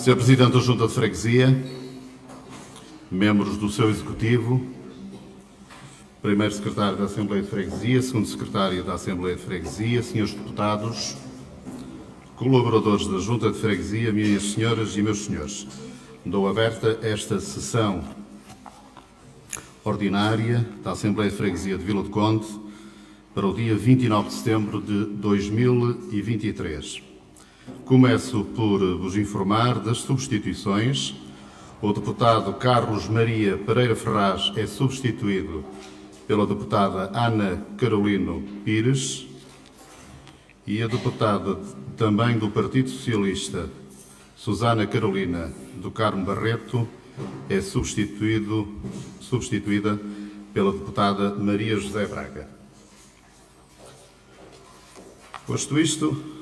Sr. Presidente da Junta de Freguesia, membros do seu Executivo, Primeiro Secretário da Assembleia de Freguesia, Segundo Secretário da Assembleia de Freguesia, Senhores Deputados, colaboradores da Junta de Freguesia, minhas senhoras e meus senhores, dou aberta esta sessão ordinária da Assembleia de Freguesia de Vila do Conde para o dia 29 de setembro de 2023. Começo por vos informar das substituições. O deputado Carlos Maria Pereira Ferraz é substituído pela deputada Ana Carolino Pires e a deputada também do Partido Socialista, Susana Carolina do Carmo Barreto, é substituída pela deputada Maria José Braga. Posto isto,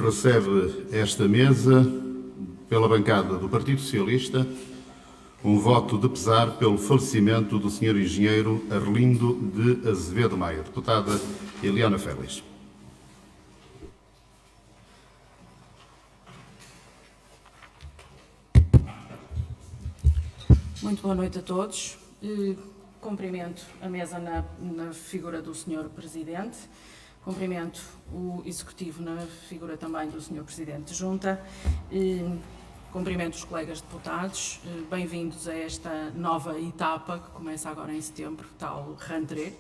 recebe esta mesa, pela bancada do Partido Socialista, um voto de pesar pelo falecimento do Sr. Engenheiro Arlindo de Azevedo Maia. Deputada Eliana Félix. Muito boa noite a todos. Cumprimento a mesa na figura do Sr. Presidente. Cumprimento o Executivo na figura também do Sr. Presidente de Junta. Cumprimento os colegas deputados. Bem-vindos a esta nova etapa que começa agora em setembro, tal rentrée.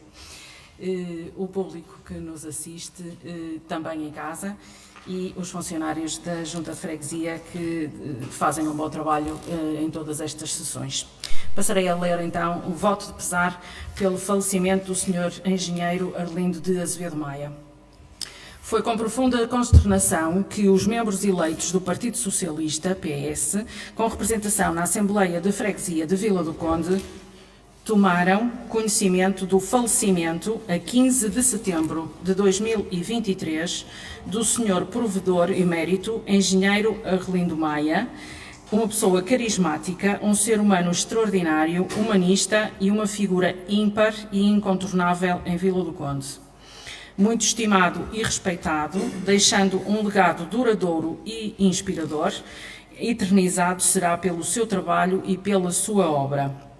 O público que nos assiste também em casa e os funcionários da Junta de Freguesia que fazem um bom trabalho em todas estas sessões. Passarei a ler então o voto de pesar pelo falecimento do Sr. Engenheiro Arlindo de Azevedo Maia. Foi com profunda consternação que os membros eleitos do Partido Socialista, PS, com representação na Assembleia de Freguesia de Vila do Conde, tomaram conhecimento do falecimento, a 15 de setembro de 2023, do Sr. Provedor Emérito, Engenheiro Arlindo Maia, uma pessoa carismática, um ser humano extraordinário, humanista e uma figura ímpar e incontornável em Vila do Conde. Muito estimado e respeitado, deixando um legado duradouro e inspirador, eternizado será pelo seu trabalho e pela sua obra,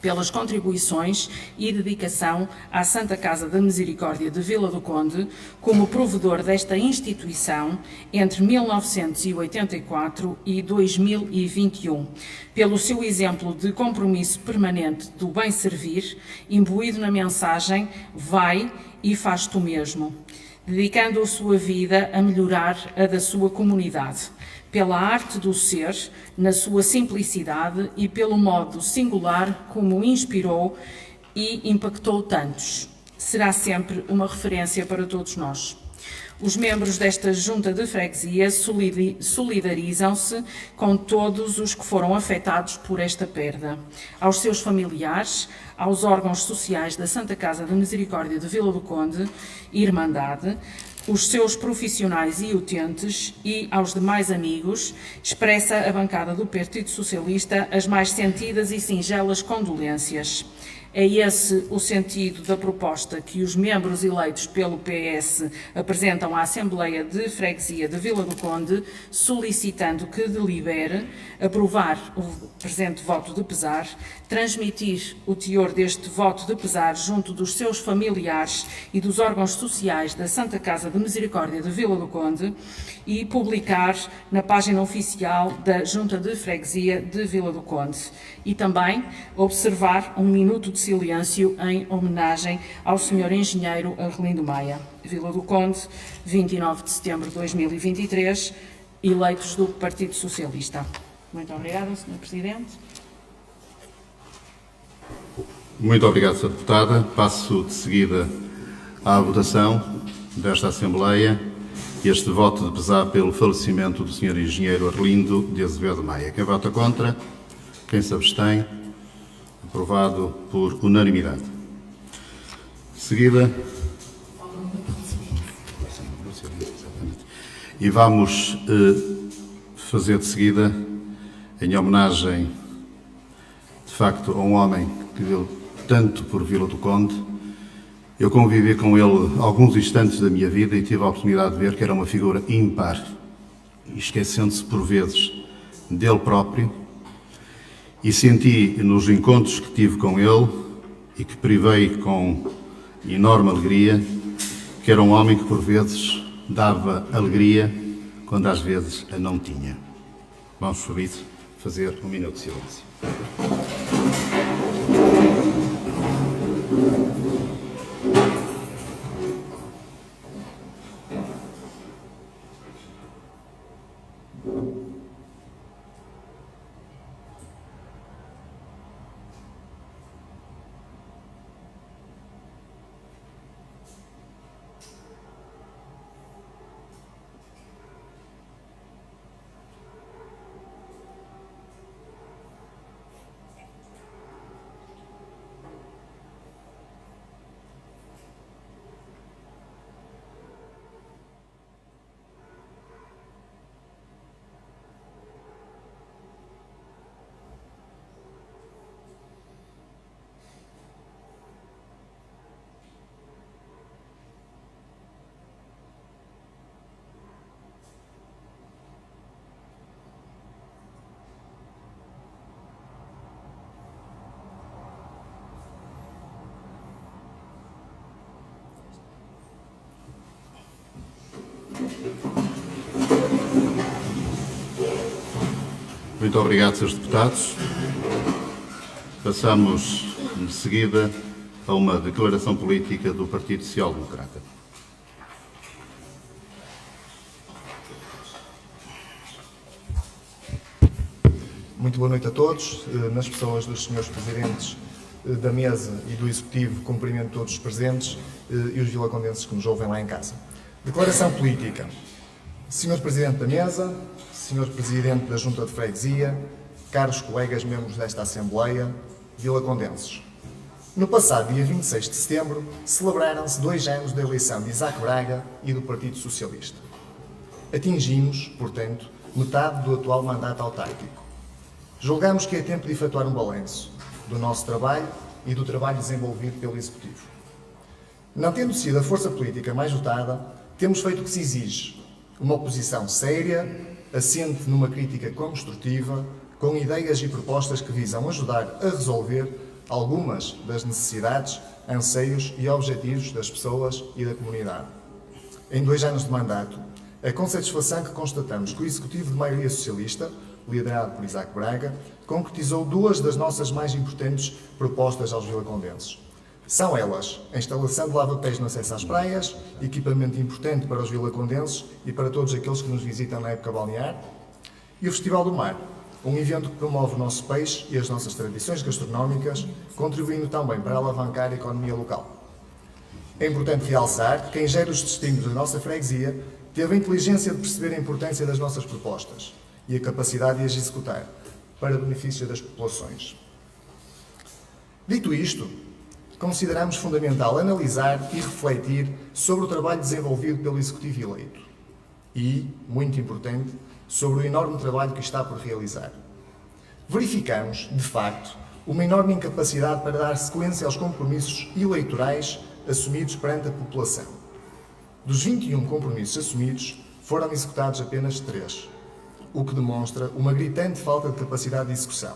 pelas contribuições e dedicação à Santa Casa da Misericórdia de Vila do Conde, como provedor desta instituição entre 1984 e 2021, pelo seu exemplo de compromisso permanente do bem servir, imbuído na mensagem "Vai e faz tu mesmo", dedicando a sua vida a melhorar a da sua comunidade, pela arte do ser, na sua simplicidade e pelo modo singular como inspirou e impactou tantos. Será sempre uma referência para todos nós. Os membros desta Junta de Freguesia solidarizam-se com todos os que foram afetados por esta perda, aos seus familiares, aos órgãos sociais da Santa Casa da Misericórdia de Vila do Conde, Irmandade, os seus profissionais e utentes e aos demais amigos, expressa a bancada do Partido Socialista as mais sentidas e singelas condolências. É esse o sentido da proposta que os membros eleitos pelo PS apresentam à Assembleia de Freguesia de Vila do Conde, solicitando que delibere, aprovar o presente voto de pesar, transmitir o teor deste voto de pesar junto dos seus familiares e dos órgãos sociais da Santa Casa de Misericórdia de Vila do Conde e publicar na página oficial da Junta de Freguesia de Vila do Conde. E também observar um minuto de silêncio em homenagem ao Sr. Engenheiro Arlindo Maia. Vila do Conde, 29 de setembro de 2023, eleitos do Partido Socialista. Muito obrigada, Sr. Presidente. Muito obrigado, Sra. Deputada. Passo de seguida à votação desta Assembleia este voto de pesar pelo falecimento do Sr. Engenheiro Arlindo de Azevedo Maia. Quem vota contra? Quem se abstém? Aprovado por unanimidade. De seguida, e vamos fazer de seguida, em homenagem, de facto, a um homem que deu tanto por Vila do Conde, Eu convivi com ele alguns instantes da minha vida e tive a oportunidade de ver que era uma figura ímpar, esquecendo-se por vezes dele próprio, e senti nos encontros que tive com ele e que privei com enorme alegria que era um homem que por vezes dava alegria quando às vezes a não tinha. Vamos, por isso, fazer um minuto de silêncio. Muito obrigado, Srs. Deputados. Passamos, de seguida, a uma declaração política do Partido Social Democrata. Muito boa noite a todos. Nas pessoas dos senhores presidentes da mesa e do Executivo, cumprimento todos os presentes e os vilacondenses que nos ouvem lá em casa. Declaração política. Senhor Presidente da Mesa, Senhor Presidente da Junta de Freguesia, caros colegas membros desta Assembleia, vilacondenses. No passado dia 26 de setembro, celebraram-se 2 anos da eleição de Isaac Braga e do Partido Socialista. Atingimos, portanto, metade do atual mandato autárquico. Julgamos que é tempo de efetuar um balanço do nosso trabalho e do trabalho desenvolvido pelo Executivo. Não tendo sido a força política mais votada, temos feito o que se exige: uma oposição séria, assente numa crítica construtiva, com ideias e propostas que visam ajudar a resolver algumas das necessidades, anseios e objetivos das pessoas e da comunidade. Em 2 anos de mandato, é com satisfação que constatamos que o Executivo de maioria socialista, liderado por Isaac Braga, concretizou 2 das nossas mais importantes propostas aos vilacondenses. São elas a instalação de lava-pés no acesso às praias, equipamento importante para os vilacondenses e para todos aqueles que nos visitam na época balnear, e o Festival do Mar, um evento que promove o nosso peixe e as nossas tradições gastronómicas, contribuindo também para alavancar a economia local. É importante realçar que quem gera os destinos da nossa freguesia teve a inteligência de perceber a importância das nossas propostas e a capacidade de as executar, para benefício das populações. Dito isto, consideramos fundamental analisar e refletir sobre o trabalho desenvolvido pelo Executivo eleito e, muito importante, sobre o enorme trabalho que está por realizar. Verificamos, de facto, uma enorme incapacidade para dar sequência aos compromissos eleitorais assumidos perante a população. Dos 21 compromissos assumidos, foram executados apenas 3, o que demonstra uma gritante falta de capacidade de execução.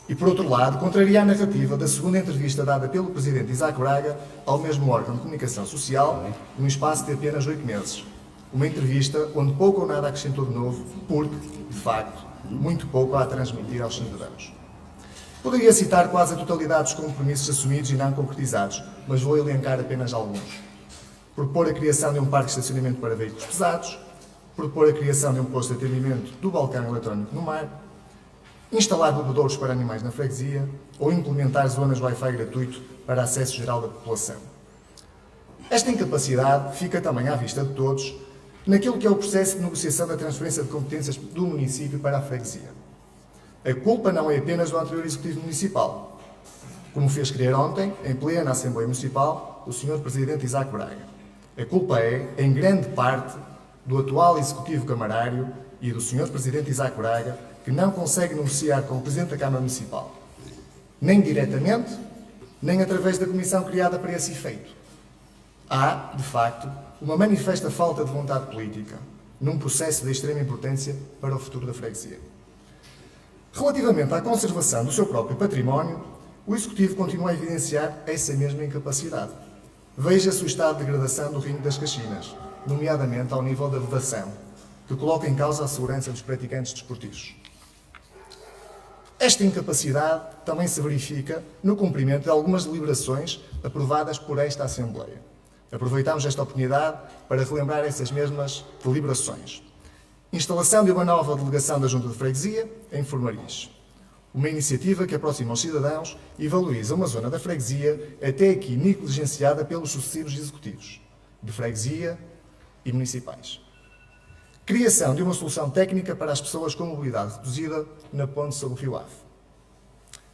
E, por outro lado, contraria a narrativa da segunda entrevista dada pelo Presidente Isaac Braga ao mesmo órgão de comunicação social, num espaço de apenas 8 meses. Uma entrevista onde pouco ou nada acrescentou de novo, porque, de facto, muito pouco há a transmitir aos cidadãos. Poderia citar quase a totalidade dos compromissos assumidos e não concretizados, mas vou elencar apenas alguns. Propor a criação de um parque de estacionamento para veículos pesados, propor a criação de um posto de atendimento do balcão eletrónico no mar, instalar bebedouros para animais na freguesia ou implementar zonas Wi-Fi gratuito para acesso geral da população. Esta incapacidade fica também à vista de todos naquilo que é o processo de negociação da transferência de competências do município para a freguesia. A culpa não é apenas do anterior Executivo Municipal, como fez crer ontem, em plena Assembleia Municipal, o Sr. Presidente Isaac Braga. A culpa é, em grande parte, do atual Executivo Camarário e do Sr. Presidente Isaac Braga, que não consegue negociar com o Presidente da Câmara Municipal, nem diretamente, nem através da comissão criada para esse efeito. Há, de facto, uma manifesta falta de vontade política num processo de extrema importância para o futuro da freguesia. Relativamente à conservação do seu próprio património, o Executivo continua a evidenciar essa mesma incapacidade. Veja-se o estado de degradação do Ringue das Caxinas, nomeadamente ao nível da vedação, que coloca em causa a segurança dos praticantes desportivos. Esta incapacidade também se verifica no cumprimento de algumas deliberações aprovadas por esta Assembleia. Aproveitamos esta oportunidade para relembrar essas mesmas deliberações. Instalação de uma nova delegação da Junta de Freguesia em Formariz. Uma iniciativa que aproxima os cidadãos e valoriza uma zona da freguesia até aqui negligenciada pelos sucessivos executivos de freguesia e municipais. Criação de uma solução técnica para as pessoas com mobilidade reduzida na ponte sobre o Rio Ave.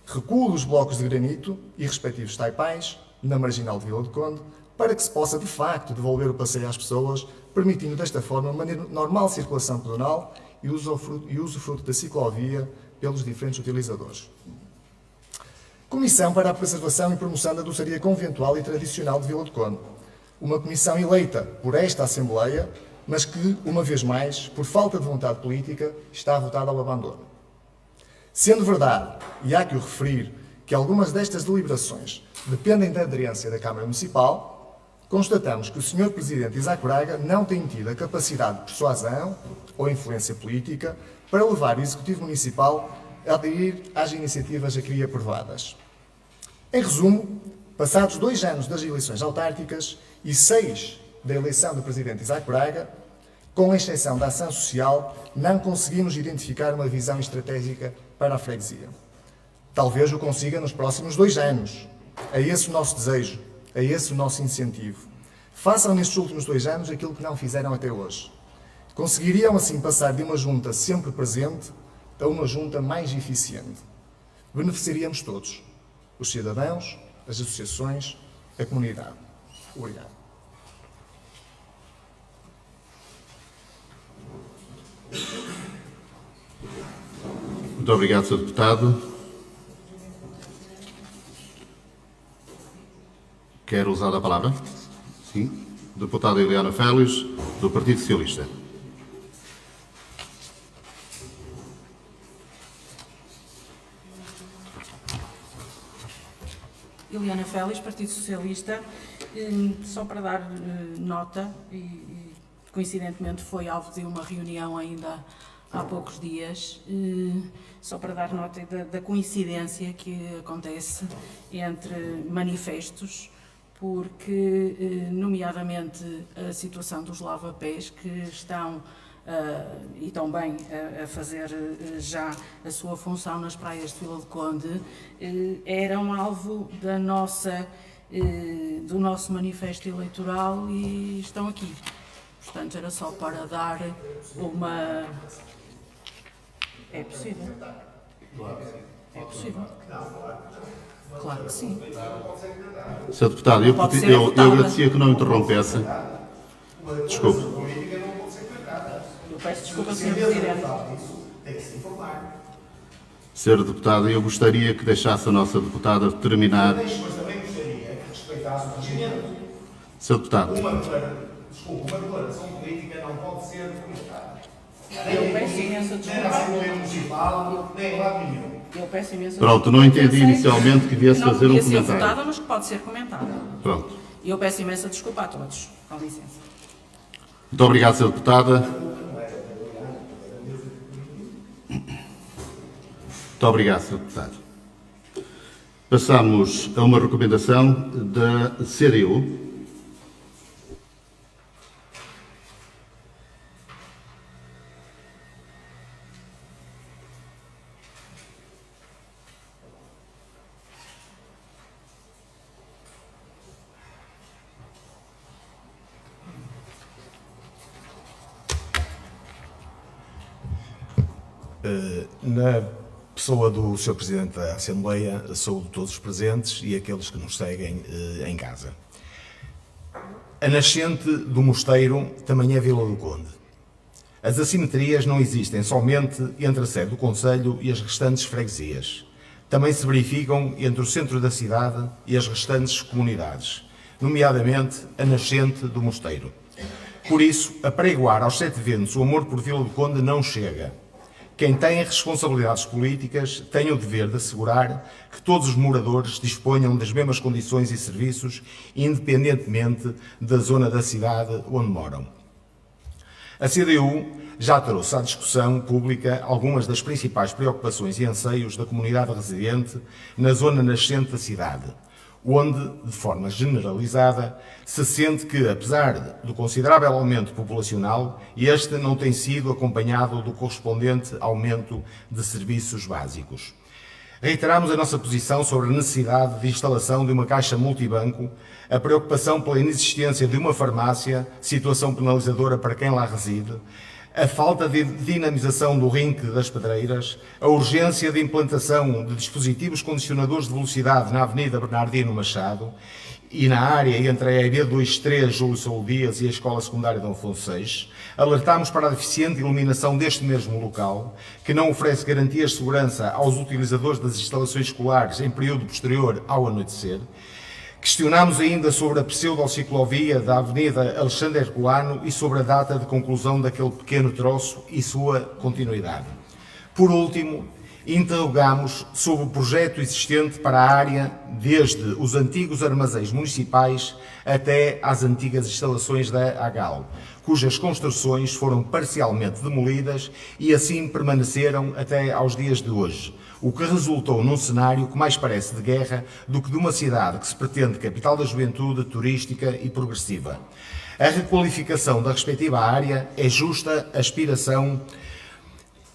Recuo dos blocos de granito e respectivos taipais na marginal de Vila do Conde para que se possa, de facto, devolver o passeio às pessoas, permitindo desta forma uma normal circulação pedonal e usufruto da ciclovia pelos diferentes utilizadores. Comissão para a Preservação e Promoção da Doçaria Conventual e Tradicional de Vila do Conde. Uma comissão eleita por esta Assembleia, mas que, uma vez mais, por falta de vontade política, está votada ao abandono. Sendo verdade, e há que o referir, que algumas destas deliberações dependem da aderência da Câmara Municipal, constatamos que o Sr. Presidente Isaac Braga não tem tido a capacidade de persuasão ou influência política para levar o Executivo Municipal a aderir às iniciativas aqui aprovadas. Em resumo, passados 2 anos das eleições autárquicas e 6 da eleição do Presidente Isaac Braga, com exceção da ação social, não conseguimos identificar uma visão estratégica para a freguesia. Talvez o consiga nos próximos 2 anos. É esse o nosso desejo, é esse o nosso incentivo. Façam nestes últimos 2 anos aquilo que não fizeram até hoje. Conseguiriam assim passar de uma junta sempre presente a uma junta mais eficiente. Beneficiaríamos todos, os cidadãos, as associações, a comunidade. Obrigado. Muito obrigado, Sr. Deputado. Quer usar a palavra? Sim. Deputada Eliana Félix, do Partido Socialista. Eliana Félix, Partido Socialista. Só para dar nota, e coincidentemente foi alvo de uma reunião ainda há poucos dias, só para dar nota da coincidência que acontece entre manifestos, porque, nomeadamente, a situação dos lava-pés que estão e estão bem a fazer já a sua função nas praias de Vila do Conde, eram alvo do nosso manifesto eleitoral e estão aqui. Portanto, era só para dar uma... É possível? É possível. Claro que sim. Sr. Deputado, eu agradecia que não interrompesse. Desculpe. Eu peço desculpa, Sr. Presidente. Sr. Deputado, eu gostaria que deixasse a nossa deputada terminar. Mas também gostaria que respeitasse o regimento. Sr. Deputado. Uma declaração política não pode ser comentada. Eu peço imensa desculpa. Nem na Assembleia Municipal, nem em lado nenhum. Eu peço imensa Pronto, desculpa. não entendi inicialmente que viesse fazer um Não podia ser comentário. votada, mas que pode ser comentada. Pronto. E eu peço imensa desculpa a todos. Com licença. Muito obrigado, Sra. Deputada. Muito obrigado, Sr. Deputado. Passamos a uma recomendação da CDU. Na pessoa do Sr. Presidente da Assembleia, saúdo todos os presentes e aqueles que nos seguem em casa. A nascente do mosteiro também é Vila do Conde. As assimetrias não existem somente entre a sede do Conselho e as restantes freguesias. também se verificam entre o centro da cidade e as restantes comunidades, nomeadamente a nascente do Mosteiro. Por isso, apregoar aos 7 ventos o amor por Vila do Conde não chega. Quem tem responsabilidades políticas tem o dever de assegurar que todos os moradores disponham das mesmas condições e serviços, independentemente da zona da cidade onde moram. A CDU já trouxe à discussão pública algumas das principais preocupações e anseios da comunidade residente na zona nascente da cidade, onde, de forma generalizada, se sente que, apesar do considerável aumento populacional, este não tem sido acompanhado do correspondente aumento de serviços básicos. Reiteramos a nossa posição sobre a necessidade de instalação de uma caixa multibanco, a preocupação pela inexistência de uma farmácia, situação penalizadora para quem lá reside, a falta de dinamização do RINC das Pedreiras, a urgência de implantação de dispositivos condicionadores de velocidade na Avenida Bernardino Machado e na área entre a EB23 Júlio Soulo Dias e a Escola Secundária Dom Afonso VI, alertámos para a deficiente iluminação deste mesmo local, que não oferece garantias de segurança aos utilizadores das instalações escolares em período posterior ao anoitecer. Questionámos ainda sobre a pseudo-ciclovia da Avenida Alexandre Herculano e sobre a data de conclusão daquele pequeno troço e sua continuidade. Por último, interrogámos sobre o projeto existente para a área desde os antigos armazéns municipais até às antigas instalações da AGAL, cujas construções foram parcialmente demolidas e assim permaneceram até aos dias de hoje, o que resultou num cenário que mais parece de guerra do que de uma cidade que se pretende capital da juventude, turística e progressiva. A requalificação da respectiva área é justa aspiração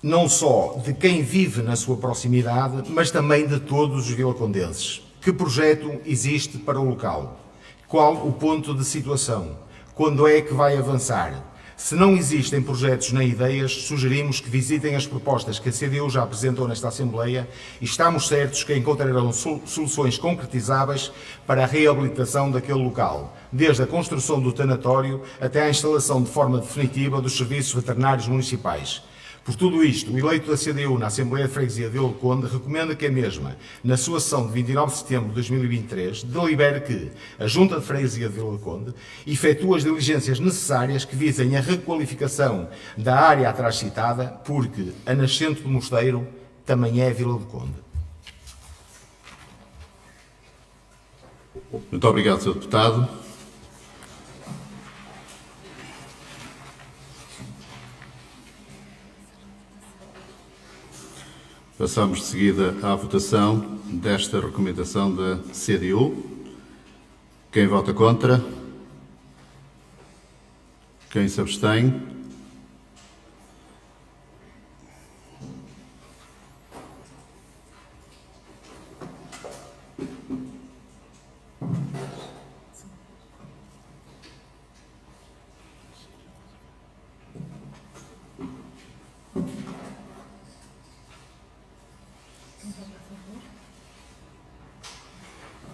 não só de quem vive na sua proximidade, mas também de todos os vilacondenses. Que projeto existe para o local? Qual o ponto de situação? Quando é que vai avançar? Se não existem projetos nem ideias, sugerimos que visitem as propostas que a CDU já apresentou nesta Assembleia e estamos certos que encontrarão soluções concretizáveis para a reabilitação daquele local, desde a construção do tanatório até à instalação de forma definitiva dos serviços veterinários municipais. Por tudo isto, o eleito da CDU na Assembleia de Freguesia de Vila do Conde recomenda que a mesma, na sua sessão de 29 de setembro de 2023, delibere que a Junta de Freguesia de Vila do Conde efetue as diligências necessárias que visem a requalificação da área atrás citada, porque a nascente do Mosteiro também é Vila do Conde. Muito obrigado, Sr. Deputado. Passamos de seguida à votação desta recomendação da CDU. Quem vota contra? Quem se abstém?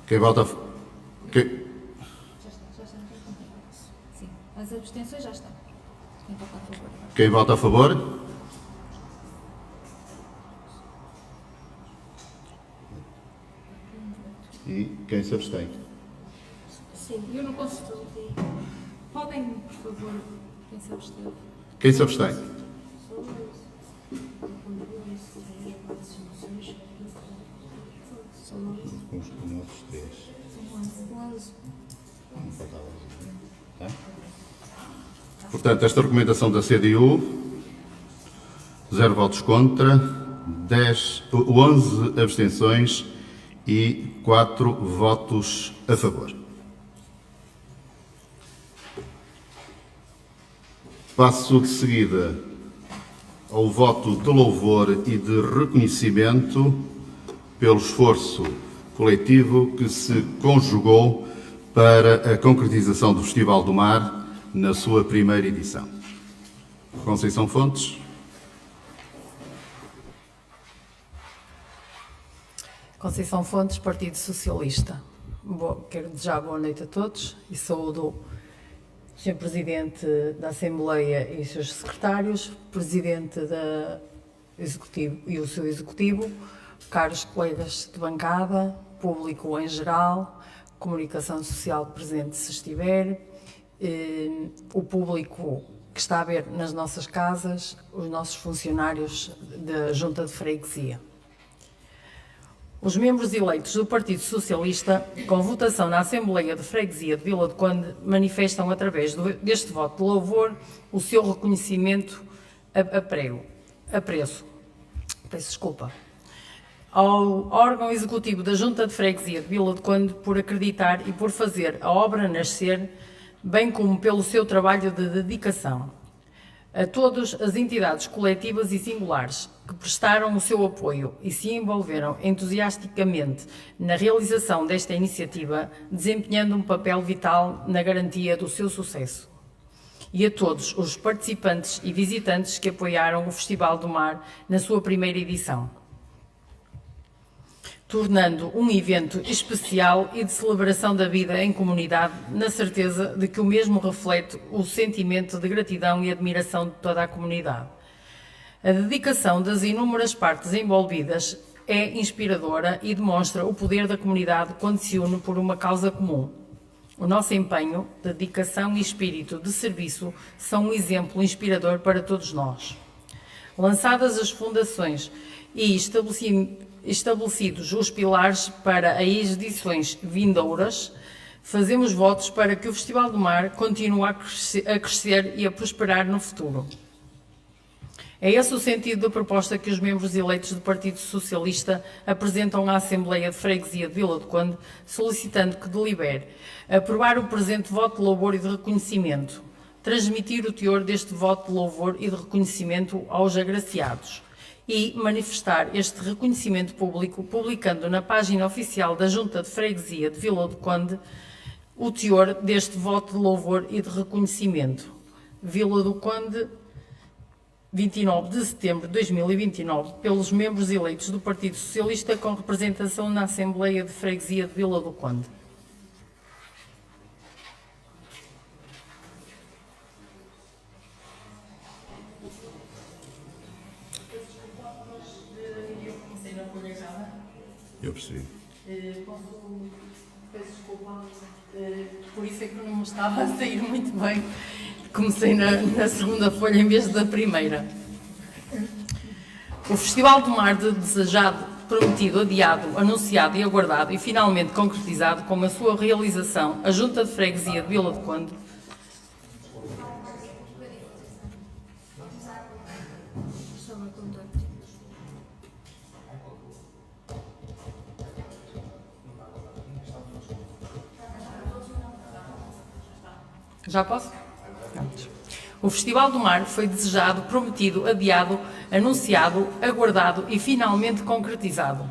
Quem vota... Quem... Já está. Sim, as abstenções já estão. Quem vota a favor? Quem vota a favor? E quem se abstém? Sim, eu não consigo. Podem, por favor, quem se absteve? Quem se abstém? Os nossos três. Tá? Portanto, esta recomendação da CDU, 0 votos contra, 11 abstenções e 4 votos a favor. Passo de seguida ao voto de louvor e de reconhecimento pelo esforço coletivo que se conjugou para a concretização do Festival do Mar na sua primeira edição. Conceição Fontes. Conceição Fontes, Partido Socialista. Quero desejar boa noite a todos e saúdo o Sr. Presidente da Assembleia e os seus secretários, Presidente da Executivo e o seu Executivo, caros colegas de bancada, público em geral, comunicação social presente se estiver, o público que está a ver nas nossas casas, os nossos funcionários da Junta de Freguesia. Os membros eleitos do Partido Socialista, com votação na Assembleia de Freguesia de Vila do Conde, manifestam através deste voto de louvor o seu reconhecimento apreço. Peço desculpa. Ao órgão executivo da Junta de Freguesia de Vila do Conde por acreditar e por fazer a obra nascer, bem como pelo seu trabalho de dedicação. A todas as entidades coletivas e singulares que prestaram o seu apoio e se envolveram entusiasticamente na realização desta iniciativa, desempenhando um papel vital na garantia do seu sucesso. E a todos os participantes e visitantes que apoiaram o Festival do Mar na sua primeira edição, tornando um evento especial e de celebração da vida em comunidade, na certeza de que o mesmo reflete o sentimento de gratidão e admiração de toda a comunidade. A dedicação das inúmeras partes envolvidas é inspiradora e demonstra o poder da comunidade quando se une por uma causa comum. O nosso empenho, dedicação e espírito de serviço são um exemplo inspirador para todos nós. Lançadas as fundações e estabelecidos os pilares para as edições vindouras, fazemos votos para que o Festival do Mar continue a crescer e a prosperar no futuro. É esse o sentido da proposta que os membros eleitos do Partido Socialista apresentam à Assembleia de Freguesia de Vila do Conde, solicitando que delibere aprovar o presente voto de louvor e de reconhecimento, transmitir o teor deste voto de louvor e de reconhecimento aos agraciados e manifestar este reconhecimento público, publicando na página oficial da Junta de Freguesia de Vila do Conde o teor deste voto de louvor e de reconhecimento. Vila do Conde, 29 de setembro de 2029, pelos membros eleitos do Partido Socialista com representação na Assembleia de Freguesia de Vila do Conde. Eu percebi. Peço desculpa, por isso é que não me estava a sair muito bem. Comecei na segunda folha em vez da primeira. O Festival do Mar desejado, prometido, adiado, anunciado e aguardado e finalmente concretizado com a sua realização, a Junta de Freguesia de Vila do Conde Já posso? O Festival do Mar foi desejado, prometido, adiado, anunciado, aguardado e finalmente concretizado.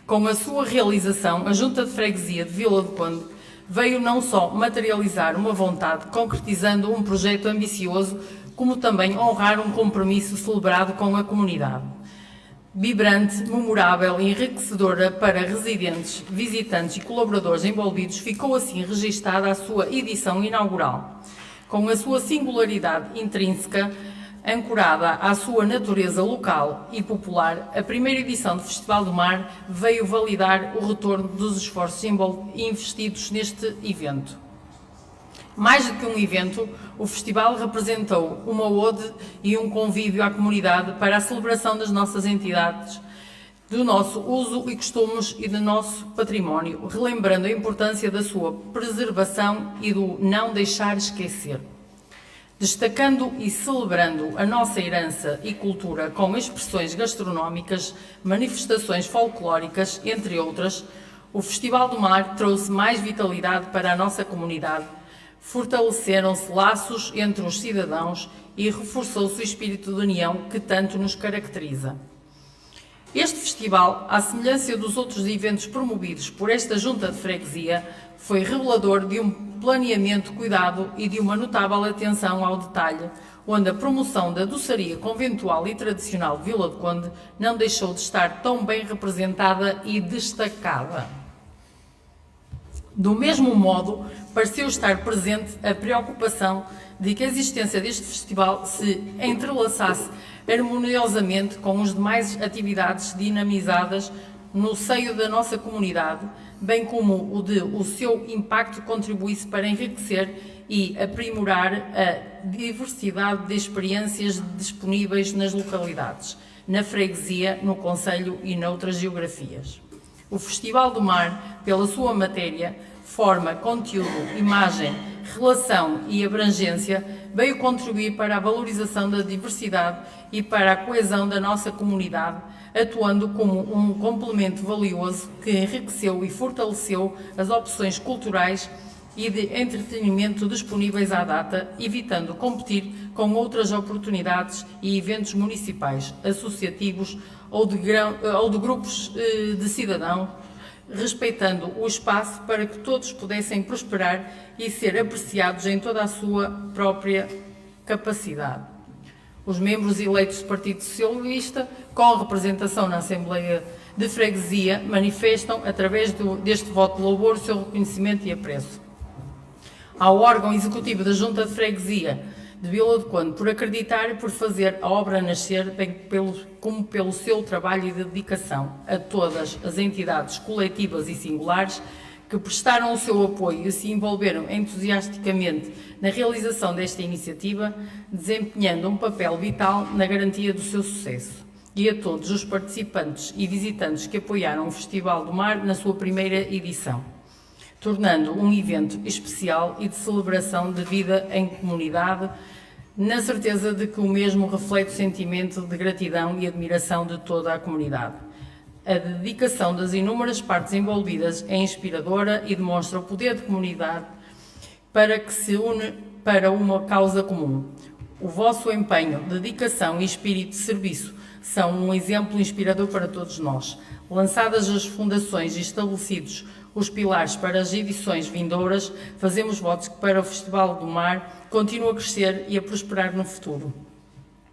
Com a sua realização, a Junta de Freguesia de Vila do Conde veio não só materializar uma vontade, concretizando um projeto ambicioso, como também honrar um compromisso celebrado com a comunidade. Vibrante, memorável e enriquecedora para residentes, visitantes e colaboradores envolvidos, ficou assim registada a sua edição inaugural. Com a sua singularidade intrínseca, ancorada à sua natureza local e popular, a primeira edição do Festival do Mar veio validar o retorno dos esforços investidos neste evento. Mais do que um evento, o festival representou uma ode e um convívio à comunidade para a celebração das nossas entidades, do nosso uso e costumes e do nosso património, relembrando a importância da sua preservação e do não deixar esquecer. Destacando e celebrando a nossa herança e cultura com expressões gastronómicas, manifestações folclóricas, entre outras, o Festival do Mar trouxe mais vitalidade para a nossa comunidade, fortaleceram-se laços entre os cidadãos e reforçou-se o espírito de união que tanto nos caracteriza. Este festival, à semelhança dos outros eventos promovidos por esta Junta de Freguesia, foi revelador de um planeamento cuidado e de uma notável atenção ao detalhe, onde a promoção da doçaria conventual e tradicional de Vila do Conde não deixou de estar tão bem representada e destacada. Do mesmo modo, pareceu estar presente a preocupação de que a existência deste festival se entrelaçasse harmoniosamente com as demais atividades dinamizadas no seio da nossa comunidade, bem como o seu impacto contribuísse para enriquecer e aprimorar a diversidade de experiências disponíveis nas localidades, na freguesia, no concelho e noutras geografias. O Festival do Mar, pela sua matéria, forma, conteúdo, imagem, relação e abrangência, veio contribuir para a valorização da diversidade e para a coesão da nossa comunidade, atuando como um complemento valioso que enriqueceu e fortaleceu as opções culturais e de entretenimento disponíveis à data, evitando competir com outras oportunidades e eventos municipais, associativos ou de grupos de cidadãos, respeitando o espaço para que todos pudessem prosperar e ser apreciados em toda a sua própria capacidade. Os membros eleitos do Partido Socialista, com representação na Assembleia de Freguesia, manifestam, através deste voto de louvor, o seu reconhecimento e apreço ao órgão executivo da Junta de Freguesia de Vila do Conde por acreditar e por fazer a obra nascer, bem como pelo seu trabalho e dedicação, a todas as entidades coletivas e singulares que prestaram o seu apoio e se envolveram entusiasticamente na realização desta iniciativa, desempenhando um papel vital na garantia do seu sucesso. E a todos os participantes e visitantes que apoiaram o Festival do Mar na sua primeira edição, tornando um evento especial e de celebração de vida em comunidade, na certeza de que o mesmo reflete o sentimento de gratidão e admiração de toda a comunidade. A dedicação das inúmeras partes envolvidas é inspiradora e demonstra o poder de comunidade para que se une para uma causa comum. O vosso empenho, dedicação e espírito de serviço são um exemplo inspirador para todos nós. Lançadas as fundações e estabelecidos os pilares para as edições vindouras, fazemos votos que para o Festival do Mar continue a crescer e a prosperar no futuro.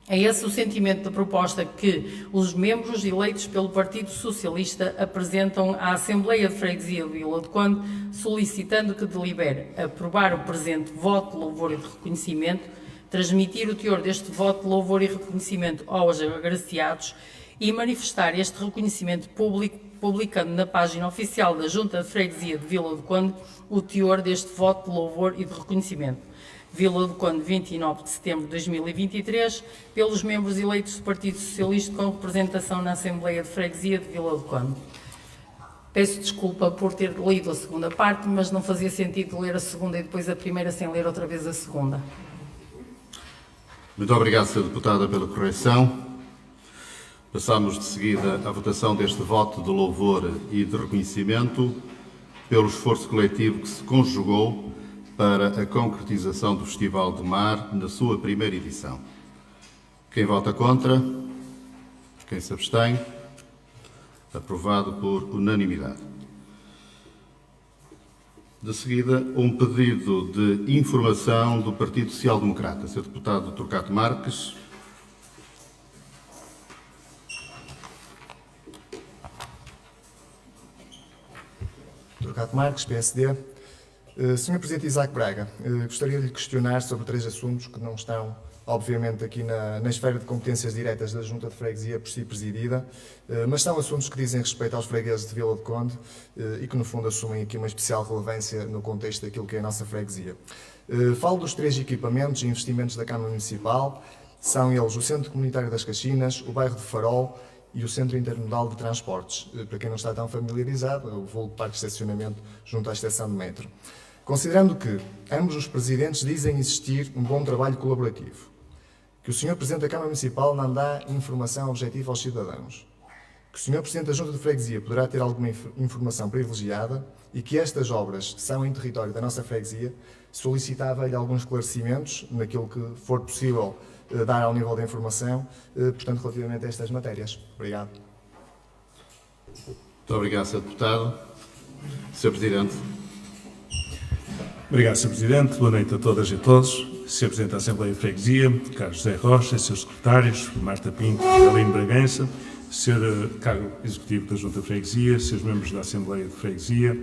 É esse o sentimento da proposta que os membros eleitos pelo Partido Socialista apresentam à Assembleia de Freguesia de Vila do Conde, solicitando que delibere aprovar o presente voto de louvor e de reconhecimento, transmitir o teor deste voto de louvor e reconhecimento aos agraciados e manifestar este reconhecimento público, publicando na página oficial da Junta de Freguesia de Vila do Conde o teor deste voto de louvor e de reconhecimento. Vila do Conde, 29 de setembro de 2023, pelos membros eleitos do Partido Socialista com representação na Assembleia de Freguesia de Vila do Conde. Peço desculpa por ter lido a segunda parte, mas não fazia sentido ler a segunda e depois a primeira sem ler outra vez a segunda. Muito obrigado, Sra. Deputada, pela correção. Passamos de seguida à votação deste voto de louvor e de reconhecimento pelo esforço coletivo que se conjugou para a concretização do Festival do Mar na sua primeira edição. Quem vota contra? Quem se abstém? Aprovado por unanimidade. De seguida, um pedido de informação do Partido Social Democrata. Sr. Deputado Torquato Marques. Torquato Marques, PSD. Sr. Presidente Isaac Braga, gostaria de lhe questionar sobre 3 assuntos que não estão, obviamente, aqui na esfera de competências diretas da Junta de Freguesia por si presidida, mas são assuntos que dizem respeito aos fregueses de Vila do Conde e que, no fundo, assumem aqui uma especial relevância no contexto daquilo que é a nossa freguesia. Falo dos 3 equipamentos e investimentos da Câmara Municipal, são eles o Centro Comunitário das Caxinas, o bairro de Farol e o Centro Intermodal de Transportes. Para quem não está tão familiarizado, o vulgo parque de estacionamento junto à estação de metro. Considerando que ambos os presidentes dizem existir um bom trabalho colaborativo, que o Sr. Presidente da Câmara Municipal não dá informação objetiva aos cidadãos, que o Sr. Presidente da Junta de Freguesia poderá ter alguma informação privilegiada e que estas obras são em território da nossa freguesia, solicitava-lhe alguns esclarecimentos naquilo que for possível dar ao nível da informação, portanto, relativamente a estas matérias. Obrigado. Muito obrigado, Sr. Deputado. Sr. Presidente. Obrigado, Sr. Presidente. Boa noite a todas e a todos. Sr. Presidente da Assembleia de Freguesia, Carlos José Rocha, Srs. Secretários, Marta Pinto e Aline Bragança, Sr. Cargo Executivo da Junta de Freguesia, Srs. Membros da Assembleia de Freguesia,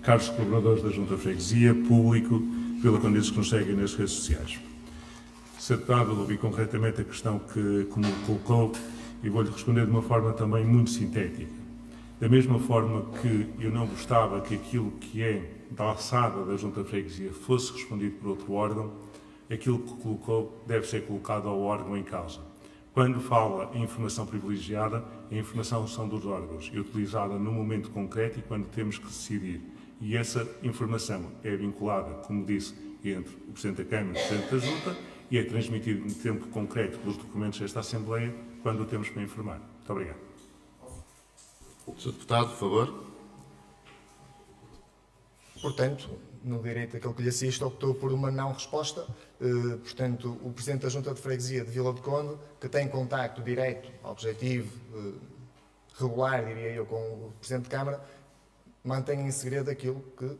caros colaboradores da Junta de Freguesia, público, vilacondenses que nos seguem nas redes sociais. Sr. Deputado, ouvi concretamente a questão que me colocou e vou-lhe responder de uma forma também muito sintética. Da mesma forma que eu não gostava que aquilo que é da alçada da Junta de Freguesia fosse respondido por outro órgão, aquilo que colocou deve ser colocado ao órgão em causa. Quando fala em informação privilegiada, a informação são dos órgãos e utilizada no momento concreto e quando temos que decidir. E essa informação é vinculada, como disse, entre o Presidente da Câmara e o Presidente da Junta e é transmitida em tempo concreto pelos documentos desta Assembleia quando o temos para informar. Muito obrigado. Sr. Deputado, por favor. Portanto, no direito àquele que lhe assiste, optou por uma não resposta. Portanto, o Presidente da Junta de Freguesia de Vila do Conde, que tem contacto direto, objetivo, regular, diria eu, com o Presidente de Câmara, mantém em segredo aquilo que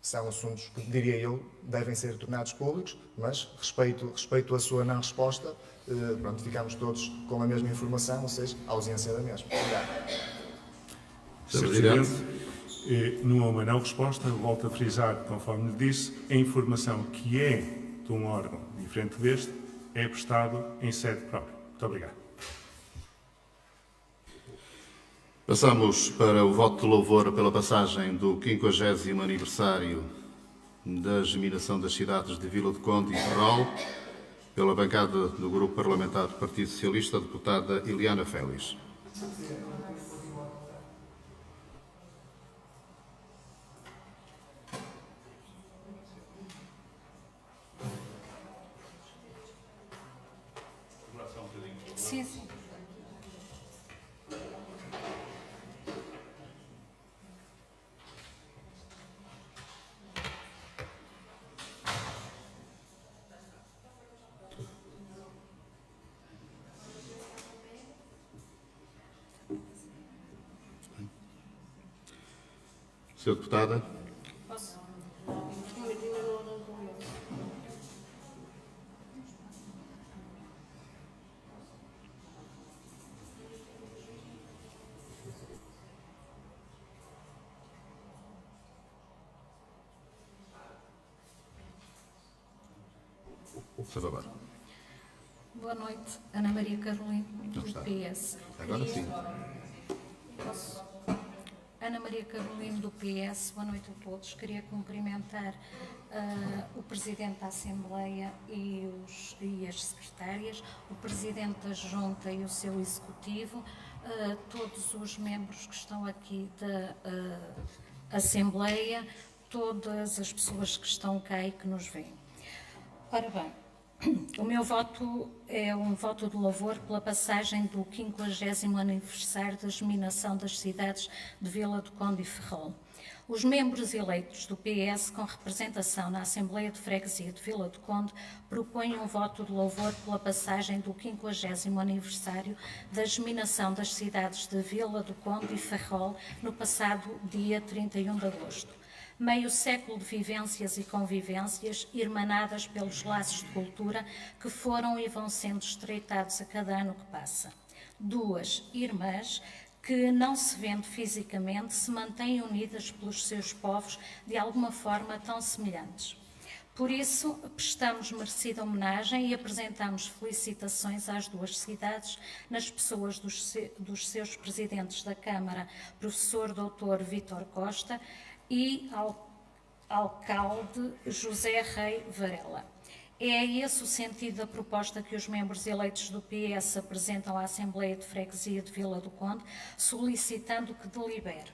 são assuntos que, diria eu, devem ser tornados públicos, mas respeito a sua não resposta, pronto, ficamos todos com a mesma informação, ou seja, a ausência da mesma. Obrigado. Sr. Presidente. Numa não resposta, volto a frisar, conforme lhe disse, a informação que é de um órgão diferente deste é prestado em sede própria. Muito obrigado. Passamos para o voto de louvor pela passagem do 50º aniversário da germinação das cidades de Vila do Conde e Ferrol, pela bancada do Grupo Parlamentar do Partido Socialista, a deputada Eliana Félix. Sim, sim. Sra. Deputada. Posso? Por favor. Boa noite, Ana Maria Carolina, do está. PS. Agora sim. Posso? Ana Maria Carolina, do PS. Boa noite a todos. Queria cumprimentar o Presidente da Assembleia e as secretárias, o Presidente da Junta e o seu Executivo, todos os membros que estão aqui da Assembleia, todas as pessoas que estão cá e que nos veem. Ora bem, o meu voto é um voto de louvor pela passagem do 50º aniversário da germinação das cidades de Vila do Conde e Ferrol. Os membros eleitos do PS com representação na Assembleia de Freguesia de Vila do Conde propõem um voto de louvor pela passagem do 50º aniversário da germinação das cidades de Vila do Conde e Ferrol no passado dia 31 de agosto. Meio século de vivências e convivências, irmanadas pelos laços de cultura que foram e vão sendo estreitados a cada ano que passa. Duas irmãs que, não se vendo fisicamente, se mantêm unidas pelos seus povos de alguma forma tão semelhantes. Por isso, prestamos merecida homenagem e apresentamos felicitações às duas cidades, nas pessoas dos seus presidentes da Câmara, professor Dr. Vítor Costa, e ao alcalde José Rei Varela. É esse o sentido da proposta que os membros eleitos do PS apresentam à Assembleia de Freguesia de Vila do Conde, solicitando que delibere: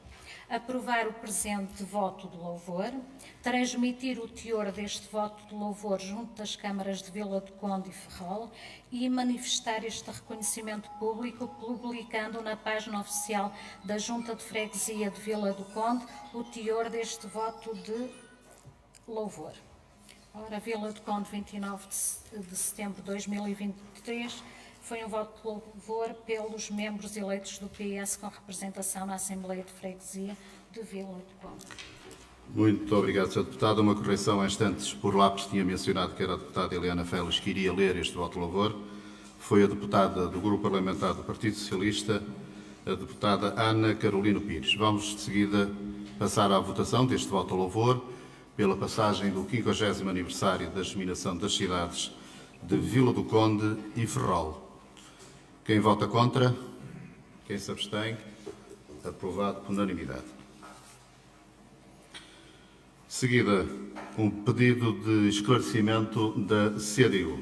aprovar o presente voto de louvor, transmitir o teor deste voto de louvor junto das câmaras de Vila do Conde e Ferrol e manifestar este reconhecimento público publicando na página oficial da Junta de Freguesia de Vila do Conde o teor deste voto de louvor. Ora, Vila do Conde, 29 de setembro de 2023, foi um voto de louvor pelos membros eleitos do PS com representação na Assembleia de Freguesia de Vila do Conde. Muito obrigado, Sr. Deputado. Uma correção há instantes, por lápis, tinha mencionado que era a deputada Eliana Félix que iria ler este voto de louvor. Foi a deputada do Grupo Parlamentar do Partido Socialista, a deputada Ana Carolina Pires. Vamos, de seguida, passar à votação deste voto de louvor pela passagem do 50º aniversário da germinação das cidades de Vila do Conde e Ferrol. Quem vota contra? Quem se abstém? Aprovado por unanimidade. Seguida, um pedido de esclarecimento da CDU.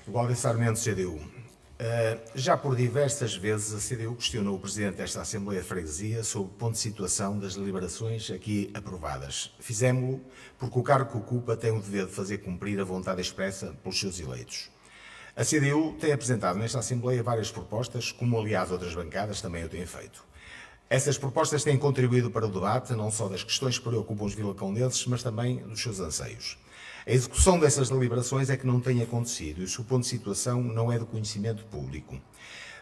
Gualdir Sarmento, CDU. Já por diversas vezes a CDU questionou o Presidente desta Assembleia de Freguesia sobre o ponto de situação das deliberações aqui aprovadas. Fizemo-lo porque o cargo que ocupa tem o dever de fazer cumprir a vontade expressa pelos seus eleitos. A CDU tem apresentado nesta Assembleia várias propostas, como aliás outras bancadas também o têm feito. Essas propostas têm contribuído para o debate, não só das questões que preocupam os vilacondenses, mas também dos seus anseios. A execução dessas deliberações é que não tem acontecido e o seu ponto de situação não é do conhecimento público.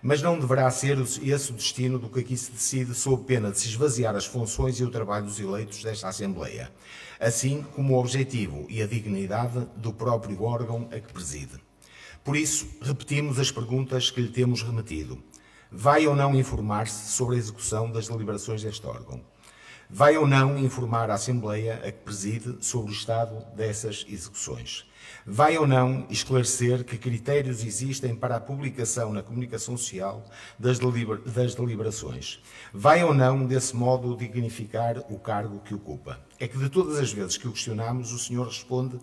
Mas não deverá ser esse o destino do que aqui se decide sob pena de se esvaziar as funções e o trabalho dos eleitos desta Assembleia, assim como o objetivo e a dignidade do próprio órgão a que preside. Por isso, repetimos as perguntas que lhe temos remetido. Vai ou não informar-se sobre a execução das deliberações deste órgão? Vai ou não informar a Assembleia a que preside sobre o estado dessas execuções? Vai ou não esclarecer que critérios existem para a publicação na comunicação social das deliberações? Vai ou não, desse modo, dignificar o cargo que ocupa? É que de todas as vezes que o questionamos, o senhor responde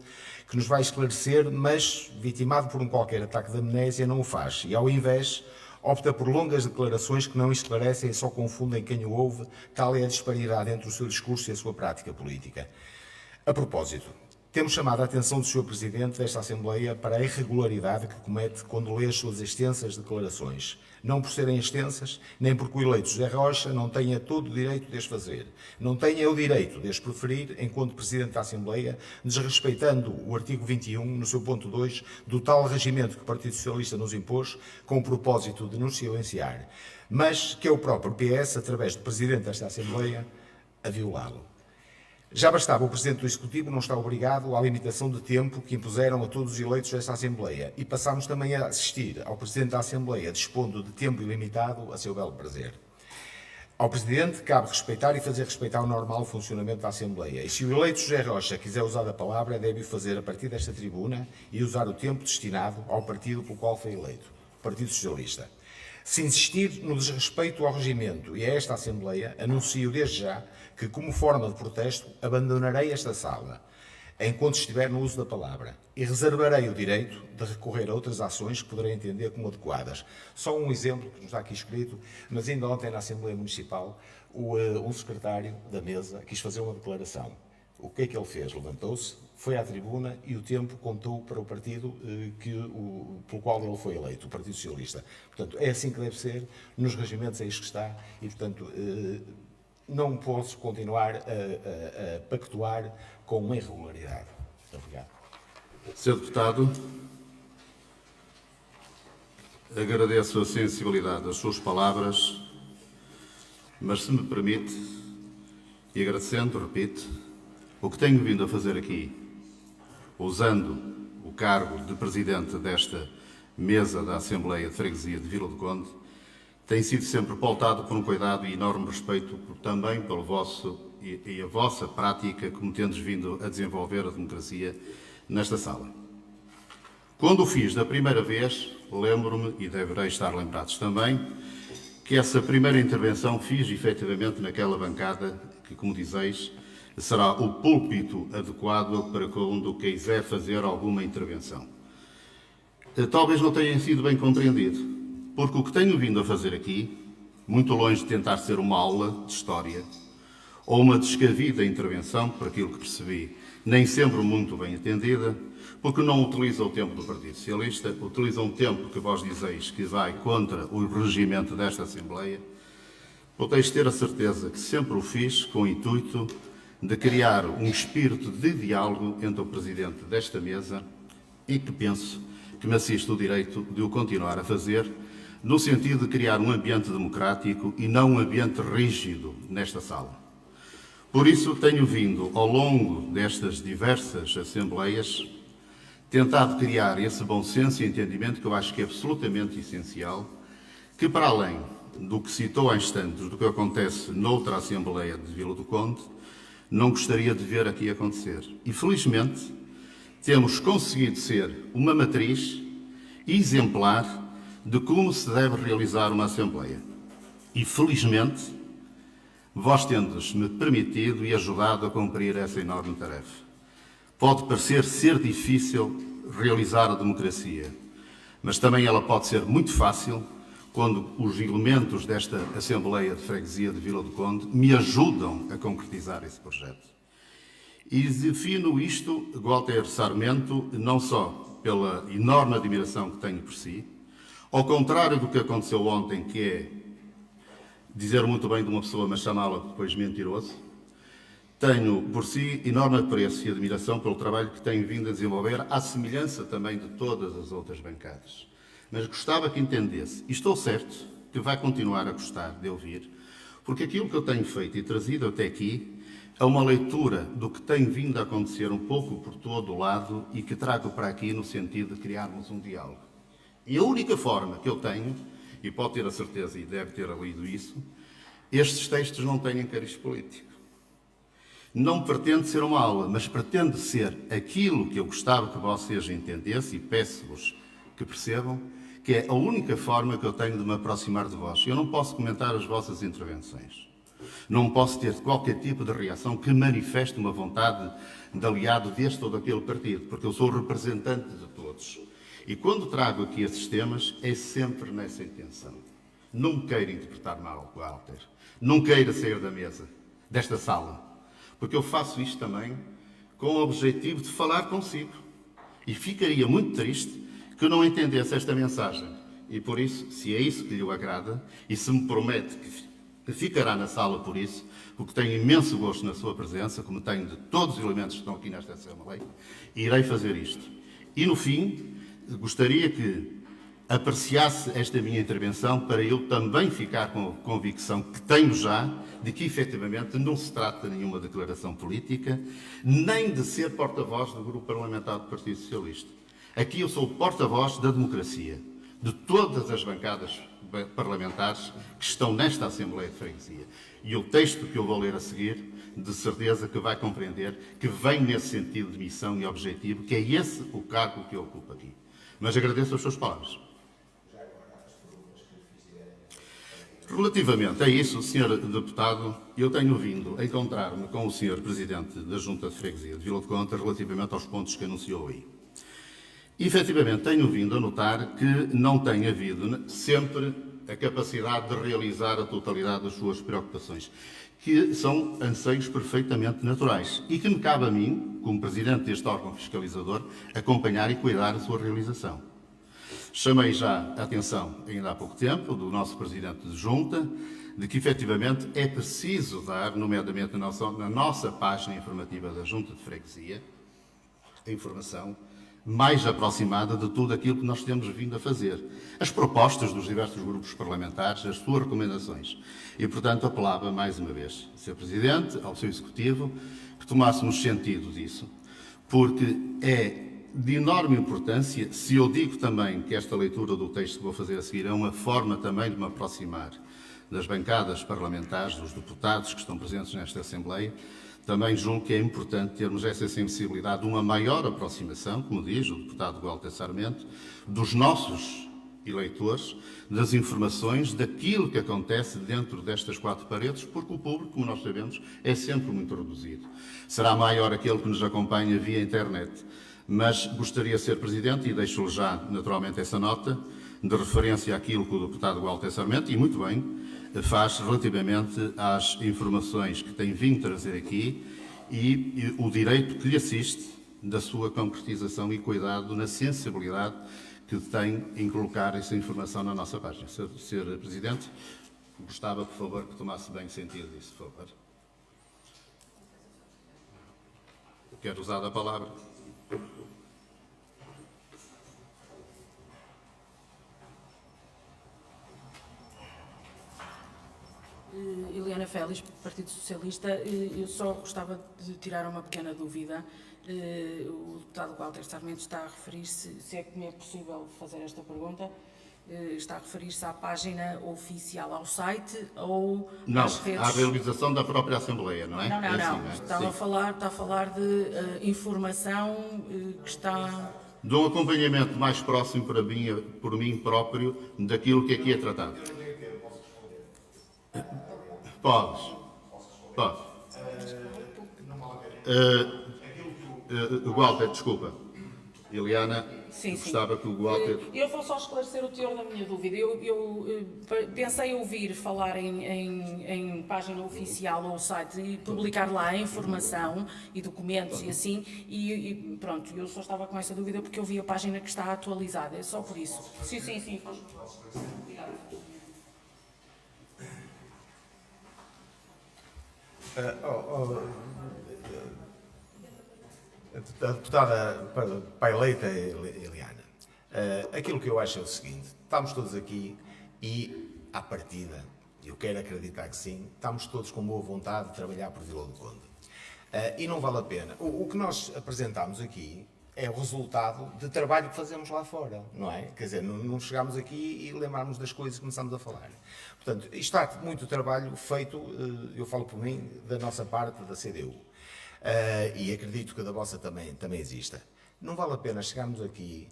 que nos vai esclarecer, mas, vitimado por um qualquer ataque de amnésia, não o faz. E, ao invés, opta por longas declarações que não esclarecem e só confundem quem o ouve, tal é a disparidade entre o seu discurso e a sua prática política. A propósito, temos chamado a atenção do Sr. Presidente desta Assembleia para a irregularidade que comete quando lê as suas extensas declarações. Não por serem extensas, nem porque o eleito José Rocha não tenha todo o direito de as fazer. Não tenha o direito de as preferir enquanto Presidente da Assembleia, desrespeitando o artigo 21, no seu ponto 2, do tal regimento que o Partido Socialista nos impôs, com o propósito de nos silenciar, mas que é o próprio PS, através do Presidente desta Assembleia, a violá-lo. Já bastava o Presidente do Executivo não estar obrigado à limitação de tempo que impuseram a todos os eleitos desta Assembleia e passámos também a assistir ao Presidente da Assembleia dispondo de tempo ilimitado a seu belo prazer. Ao Presidente cabe respeitar e fazer respeitar o normal funcionamento da Assembleia. E se o eleito José Rocha quiser usar a palavra, deve o fazer a partir desta tribuna e usar o tempo destinado ao partido pelo qual foi eleito, o Partido Socialista. Se insistir no desrespeito ao regimento e a esta Assembleia, anuncio desde já que, como forma de protesto, abandonarei esta sala, enquanto estiver no uso da palavra, e reservarei o direito de recorrer a outras ações que poderei entender como adequadas. Só um exemplo que nos está aqui escrito, mas ainda ontem na Assembleia Municipal, um secretário da mesa quis fazer uma declaração. O que é que ele fez? Levantou-se, foi à tribuna e o tempo contou para o partido pelo qual ele foi eleito, o Partido Socialista. Portanto, é assim que deve ser, nos regimentos é isto que está e, portanto, não posso continuar a pactuar com uma irregularidade. Muito obrigado. Sr. Deputado, agradeço a sensibilidade das suas palavras, mas se me permite, e agradecendo, repito, o que tenho vindo a fazer aqui, usando o cargo de Presidente desta mesa da Assembleia de Freguesia de Vila do Conde, tem sido sempre pautado por um cuidado e enorme respeito também pelo vosso e a vossa prática como tendes vindo a desenvolver a democracia nesta sala. Quando o fiz da primeira vez, lembro-me, e deverei estar lembrados também, que essa primeira intervenção fiz efetivamente naquela bancada que, como dizeis, será o púlpito adequado para quando quiser fazer alguma intervenção. Talvez não tenha sido bem compreendido, porque o que tenho vindo a fazer aqui, muito longe de tentar ser uma aula de história ou uma descabida intervenção, por aquilo que percebi, nem sempre muito bem entendida, porque não utiliza o tempo do Partido Socialista, utiliza um tempo que vós dizeis que vai contra o regimento desta Assembleia. Podeis ter a certeza que sempre o fiz com o intuito de criar um espírito de diálogo entre o Presidente desta mesa e que penso que me assiste o direito de o continuar a fazer, no sentido de criar um ambiente democrático e não um ambiente rígido nesta sala. Por isso, tenho vindo, ao longo destas diversas assembleias, tentado criar esse bom senso e entendimento que eu acho que é absolutamente essencial, que para além do que citou há instantes, do que acontece noutra Assembleia de Vila do Conde, não gostaria de ver aqui acontecer. E, felizmente, temos conseguido ser uma matriz exemplar de como se deve realizar uma Assembleia. E, felizmente, vós tendes-me permitido e ajudado a cumprir essa enorme tarefa. Pode parecer ser difícil realizar a democracia, mas também ela pode ser muito fácil quando os elementos desta Assembleia de Freguesia de Vila do Conde me ajudam a concretizar esse projeto. E defino isto, Gualter Sarmento, não só pela enorme admiração que tenho por si, ao contrário do que aconteceu ontem, que é dizer muito bem de uma pessoa, mas chamá-la depois mentiroso, tenho por si enorme apreço e admiração pelo trabalho que tem vindo a desenvolver, à semelhança também de todas as outras bancadas. Mas gostava que entendesse, e estou certo que vai continuar a gostar de ouvir, porque aquilo que eu tenho feito e trazido até aqui é uma leitura do que tem vindo a acontecer um pouco por todo o lado e que trago para aqui no sentido de criarmos um diálogo. E a única forma que eu tenho, e pode ter a certeza e deve ter lido isso, estes textos não têm cariz político. Não pretende ser uma aula, mas pretende ser aquilo que eu gostava que vocês entendessem, e peço-vos que percebam, que é a única forma que eu tenho de me aproximar de vós. Eu não posso comentar as vossas intervenções. Não posso ter qualquer tipo de reação que manifeste uma vontade de aliado deste ou daquele partido, porque eu sou o representante de todos. E quando trago aqui esses temas, é sempre nessa intenção. Não me queira interpretar mal, Walter. Não queira sair da mesa, desta sala. Porque eu faço isto também com o objetivo de falar consigo. E ficaria muito triste que não entendesse esta mensagem. E por isso, se é isso que lhe agrada, e se me promete que ficará na sala por isso, porque tenho imenso gosto na sua presença, como tenho de todos os elementos que estão aqui nesta Assembleia, irei fazer isto. E no fim, gostaria que apreciasse esta minha intervenção para eu também ficar com a convicção que tenho já de que, efetivamente, não se trata de nenhuma declaração política, nem de ser porta-voz do Grupo Parlamentar do Partido Socialista. Aqui eu sou o porta-voz da democracia, de todas as bancadas parlamentares que estão nesta Assembleia de Freguesia. E o texto que eu vou ler a seguir, de certeza que vai compreender que vem nesse sentido de missão e objetivo, que é esse o cargo que eu ocupo aqui. Mas agradeço as suas palavras. Relativamente a isso, Sr. Deputado, eu tenho vindo a encontrar-me com o Sr. Presidente da Junta de Freguesia de Vila de Conde relativamente aos pontos que anunciou aí. E, efetivamente, tenho vindo a notar que não tem havido sempre a capacidade de realizar a totalidade das suas preocupações, que são anseios perfeitamente naturais e que me cabe a mim, como Presidente deste órgão fiscalizador, acompanhar e cuidar da sua realização. Chamei já a atenção, ainda há pouco tempo, do nosso Presidente de Junta, de que, efetivamente, é preciso dar, nomeadamente na nossa página informativa da Junta de Freguesia, a informação mais aproximada de tudo aquilo que nós temos vindo a fazer. As propostas dos diversos grupos parlamentares, as suas recomendações. E, portanto, apelava mais uma vez, Sr. Presidente, ao seu Executivo, que tomássemos sentido disso, porque é de enorme importância, se eu digo também que esta leitura do texto que vou fazer a seguir é uma forma também de me aproximar das bancadas parlamentares, dos deputados que estão presentes nesta Assembleia, também julgo que é importante termos essa sensibilidade de uma maior aproximação, como diz o deputado Gualter Sarmento, dos nossos eleitores, das informações, daquilo que acontece dentro destas quatro paredes, porque o público, como nós sabemos, é sempre muito reduzido. Será maior aquele que nos acompanha via internet. Mas gostaria, Sr. Presidente, e deixo-lhe já naturalmente essa nota, de referência àquilo que o deputado Gualter Sarmento, e muito bem, faz relativamente às informações que tem vindo trazer aqui e o direito que lhe assiste da sua concretização e cuidado na sensibilidade que tem em colocar essa informação na nossa página. Sr. Presidente, gostava, por favor, que tomasse bem sentido disso, por favor. Quero usar a palavra. Eliana Félix, Partido Socialista. Eu só gostava de tirar uma pequena dúvida. O deputado Gualter Sarmento está a referir-se, se é que me é possível fazer esta pergunta, Está a referir-se à página oficial, ao site ou Não, às redes? à realização da própria Assembleia, não é? Não, não, É não. assim, não é? Está Sim. a falar de informação que está... De um acompanhamento mais próximo para mim, por mim próprio, daquilo que aqui é tratado. Podes. Pode. Walter, desculpa. Eliana, Sim, sim. gostava que o Walter... Eu vou só esclarecer o teor da minha dúvida. Eu pensei ouvir falar em página oficial ou site e publicar lá a informação e documentos e assim, e pronto, eu só estava com essa dúvida porque eu vi a página que está atualizada, é só por isso. Sim, sim, sim. A deputada para a eleita Eliana, aquilo que eu acho é o seguinte: estamos todos aqui e, à partida, eu quero acreditar que sim, estamos todos com boa vontade de trabalhar por Vila do Conde. E não vale a pena. O que nós apresentamos aqui é o resultado de trabalho que fazemos lá fora, não é? Quer dizer, não chegamos aqui e lembrarmos das coisas que começamos a falar. Portanto, está muito trabalho feito, eu falo por mim, da nossa parte, da CDU. E acredito que da vossa também exista. Não vale a pena chegarmos aqui,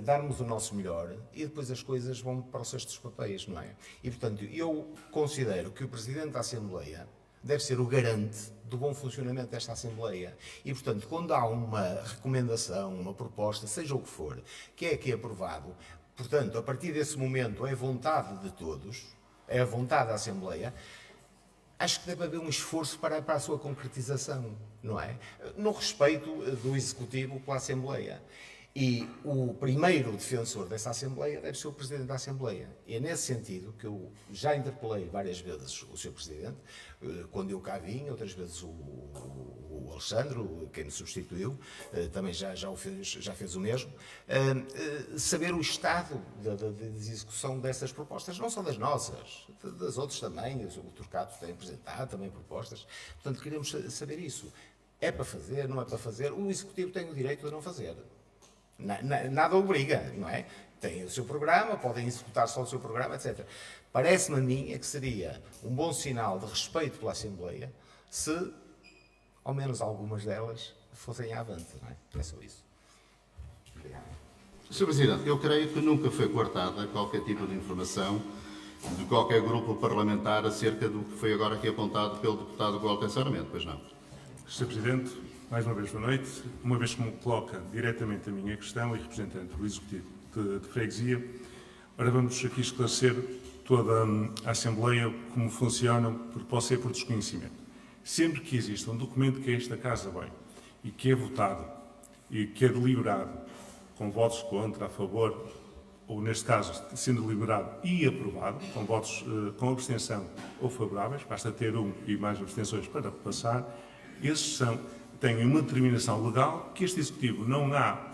darmos o nosso melhor e depois as coisas vão para o cesto dos papéis, não é? E, portanto, eu considero que o Presidente da Assembleia deve ser o garante do bom funcionamento desta Assembleia. E, portanto, quando há uma recomendação, uma proposta, seja o que for, que é aqui aprovado, portanto, a partir desse momento é vontade de todos, é a vontade da Assembleia, acho que deve haver um esforço para a sua concretização, não é? No respeito do Executivo pela Assembleia. E o primeiro defensor dessa Assembleia deve ser o Presidente da Assembleia. E é nesse sentido que eu já interpelei várias vezes o Sr. Presidente, quando eu cá vim, outras vezes o Alexandre, quem me substituiu, também já fez o mesmo, saber o estado de execução dessas propostas, não só das nossas, das outras também. O Turcato tem apresentado também propostas. Portanto, queremos saber isso. É para fazer, não é para fazer? O Executivo tem o direito de não fazer. Nada obriga, não é? Tem o seu programa, podem executar só o seu programa, etc. Parece-me a mim que seria um bom sinal de respeito pela Assembleia se, ao menos algumas delas, fossem avante, não é? É só isso. Obrigado. Sr. Presidente, eu creio que nunca foi coartada qualquer tipo de informação de qualquer grupo parlamentar acerca do que foi agora aqui apontado pelo deputado Walter Sarmento, pois não? Sr. Presidente, mais uma vez boa noite. Uma vez que me coloca diretamente a minha questão e representante do Executivo de Freguesia, ora vamos aqui esclarecer toda a Assembleia como funciona, porque pode ser por desconhecimento. Sempre que existe um documento que esta Casa vem e que é votado e que é deliberado com votos contra, a favor, ou neste caso, sendo deliberado e aprovado, com votos com abstenção ou favoráveis, basta ter um e mais abstenções para passar, esses têm uma determinação legal que este Executivo não há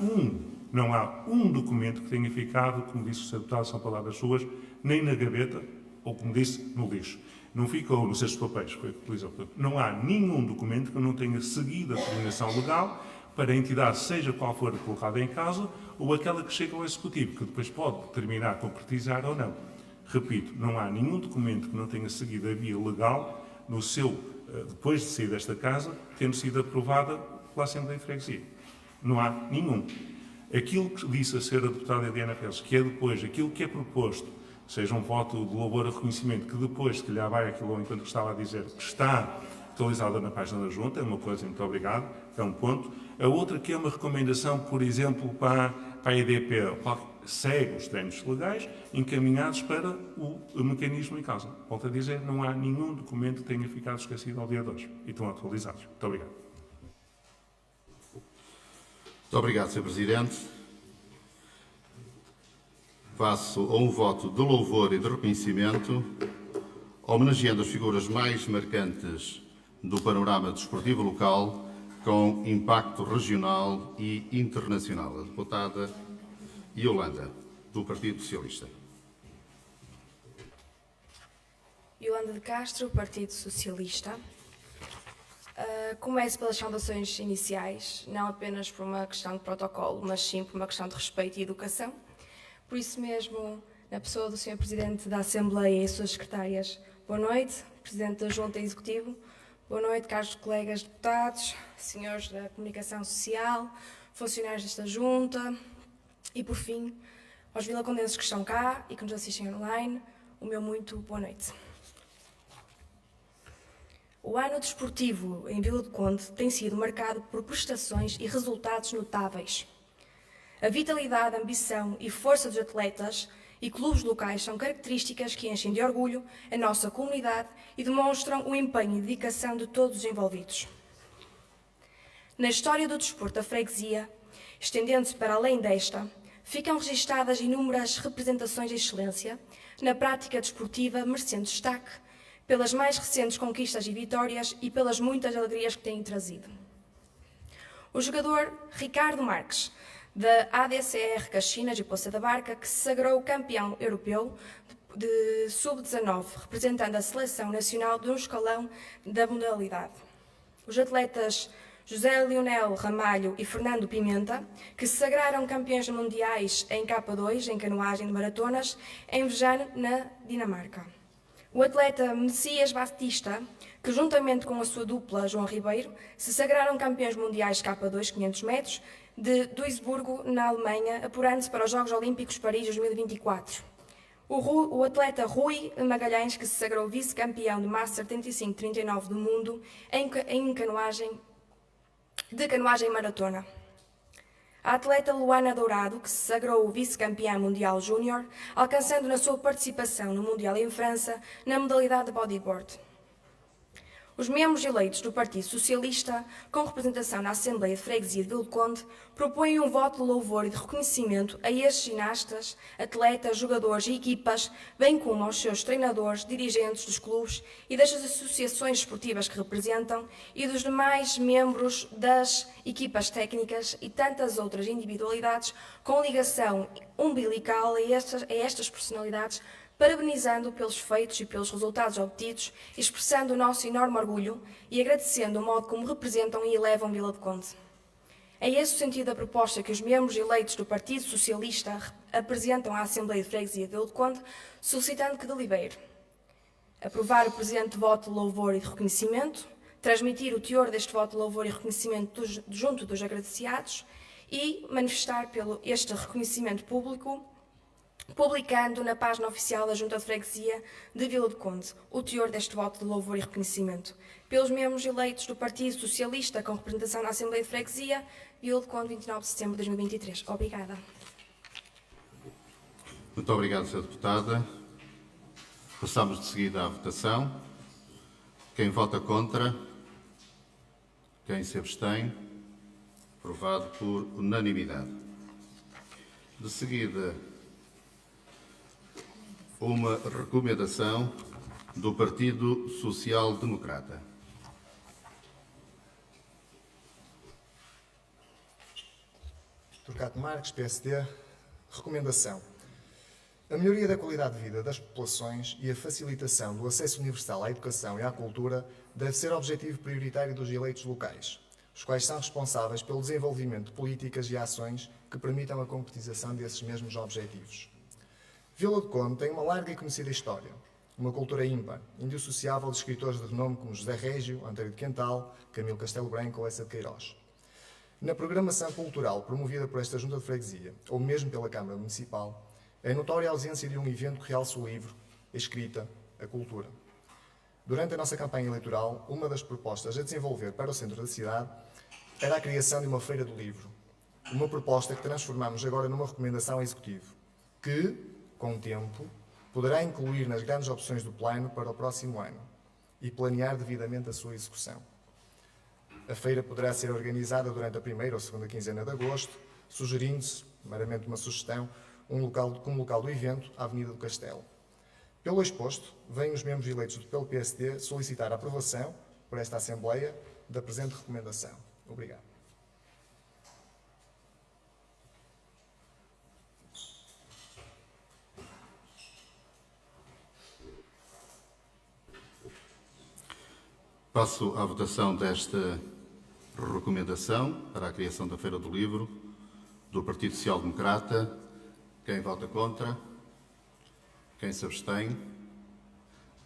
um documento que tenha ficado, como disse o Sr. Deputado, são palavras suas, nem na gaveta, ou como disse, no lixo. Não ficou nos seus papéis, foi o que utilizou. Não há nenhum documento que não tenha seguido a determinação legal para a entidade, seja qual for colocada em causa, ou aquela que chega ao Executivo, que depois pode determinar, concretizar ou não. Repito, não há nenhum documento que não tenha seguido a via legal no seu, depois de sair desta Casa, tendo sido aprovada pela Assembleia de Freguesia. Não há nenhum. Aquilo que disse a senhora deputada Eliana Pérez, que é depois aquilo que é proposto, seja um voto de louvor a reconhecimento, que depois, se calhar, vai aquilo ao enquanto que estava a dizer, que está atualizada na página da Junta, é uma coisa, muito obrigado, é um ponto. A outra que é uma recomendação, por exemplo, para a EDP, segue os treinos legais encaminhados para o mecanismo em causa. Volto a dizer, não há nenhum documento que tenha ficado esquecido ao dia de hoje e estão atualizados. Muito obrigado. Muito obrigado, Sr. Presidente. Passo a um voto de louvor e de reconhecimento, homenageando as figuras mais marcantes do panorama desportivo local com impacto regional e internacional. A deputada Yolanda, do Partido Socialista. Yolanda de Castro, Partido Socialista. Começo pelas saudações iniciais, não apenas por uma questão de protocolo, mas sim por uma questão de respeito e educação. Por isso mesmo, na pessoa do Sr. Presidente da Assembleia e suas secretárias. Boa noite, Presidente da Junta Executivo. Boa noite, caros colegas deputados, senhores da Comunicação Social, funcionários desta Junta e, por fim, aos vilacondenses que estão cá e que nos assistem online, o meu muito boa noite. O ano desportivo em Vila do Conde tem sido marcado por prestações e resultados notáveis. A vitalidade, ambição e força dos atletas e clubes locais são características que enchem de orgulho a nossa comunidade e demonstram o empenho e dedicação de todos os envolvidos. Na história do desporto da freguesia, estendendo-se para além desta, ficam registadas inúmeras representações de excelência na prática desportiva, merecendo destaque pelas mais recentes conquistas e vitórias e pelas muitas alegrias que têm trazido. O jogador Ricardo Marques, da ADCR Caxinas e Poça da Barca, que se sagrou campeão europeu de sub-19, representando a seleção nacional de um escalão da modalidade. Os atletas José Leonel Ramalho e Fernando Pimenta, que se sagraram campeões mundiais em K2, em canoagem de maratonas, em Vejane, na Dinamarca. O atleta Messias Batista, que juntamente com a sua dupla João Ribeiro, se sagraram campeões mundiais K2 500 metros de Duisburgo, na Alemanha, apurando-se para os Jogos Olímpicos Paris 2024. O atleta Rui Magalhães, que se sagrou vice-campeão de Master 75-39 do mundo em canoagem maratona. A atleta Luana Dourado, que se sagrou vice-campeã mundial júnior, alcançando na sua participação no Mundial em França, na modalidade de bodyboard. Os membros eleitos do Partido Socialista, com representação na Assembleia de Freguesia de Vila do Conde, propõem um voto de louvor e de reconhecimento a estes ginastas, atletas, jogadores e equipas, bem como aos seus treinadores, dirigentes dos clubes e das associações esportivas que representam e dos demais membros das equipas técnicas e tantas outras individualidades com ligação umbilical a estas personalidades, parabenizando pelos feitos e pelos resultados obtidos, expressando o nosso enorme orgulho e agradecendo o modo como representam e elevam Vila do Conde. É esse o sentido da proposta que os membros eleitos do Partido Socialista apresentam à Assembleia de Freguesia de Vila do Conde, solicitando que delibere. Aprovar o presente voto de louvor e de reconhecimento, transmitir o teor deste voto de louvor e reconhecimento junto dos agradecidos e manifestar este reconhecimento público, publicando na página oficial da Junta de Freguesia de Vila do Conde o teor deste voto de louvor e reconhecimento pelos membros eleitos do Partido Socialista com representação na Assembleia de Freguesia, Vila do Conde, 29 de setembro de 2023. Obrigada. Muito obrigado, Sra. Deputada. Passamos de seguida à votação. Quem vota contra? Quem se abstém? Aprovado por unanimidade. De seguida, uma recomendação do Partido Social Democrata. Torquato Marques, PSD. Recomendação. A melhoria da qualidade de vida das populações e a facilitação do acesso universal à educação e à cultura deve ser objetivo prioritário dos eleitos locais, os quais são responsáveis pelo desenvolvimento de políticas e ações que permitam a concretização desses mesmos objetivos. Vila do Conde tem uma larga e conhecida história, uma cultura ímpar, indissociável de escritores de renome como José Régio, António de Quental, Camilo Castelo Branco ou Essa de Queiroz. Na programação cultural promovida por esta Junta de Freguesia, ou mesmo pela Câmara Municipal, é notória a ausência de um evento que realce o livro, a escrita, a cultura. Durante a nossa campanha eleitoral, uma das propostas a desenvolver para o centro da cidade era a criação de uma feira do livro, uma proposta que transformamos agora numa recomendação ao Executivo, que, com o tempo, poderá incluir nas grandes opções do plano para o próximo ano e planear devidamente a sua execução. A feira poderá ser organizada durante a primeira ou segunda quinzena de agosto, sugerindo-se, meramente uma sugestão, como local do evento, a Avenida do Castelo. Pelo exposto, vêm os membros eleitos pelo PSD solicitar a aprovação, por esta Assembleia, da presente recomendação. Obrigado. Passo à votação desta recomendação para a criação da Feira do Livro do Partido Social Democrata. Quem vota contra? Quem se abstém?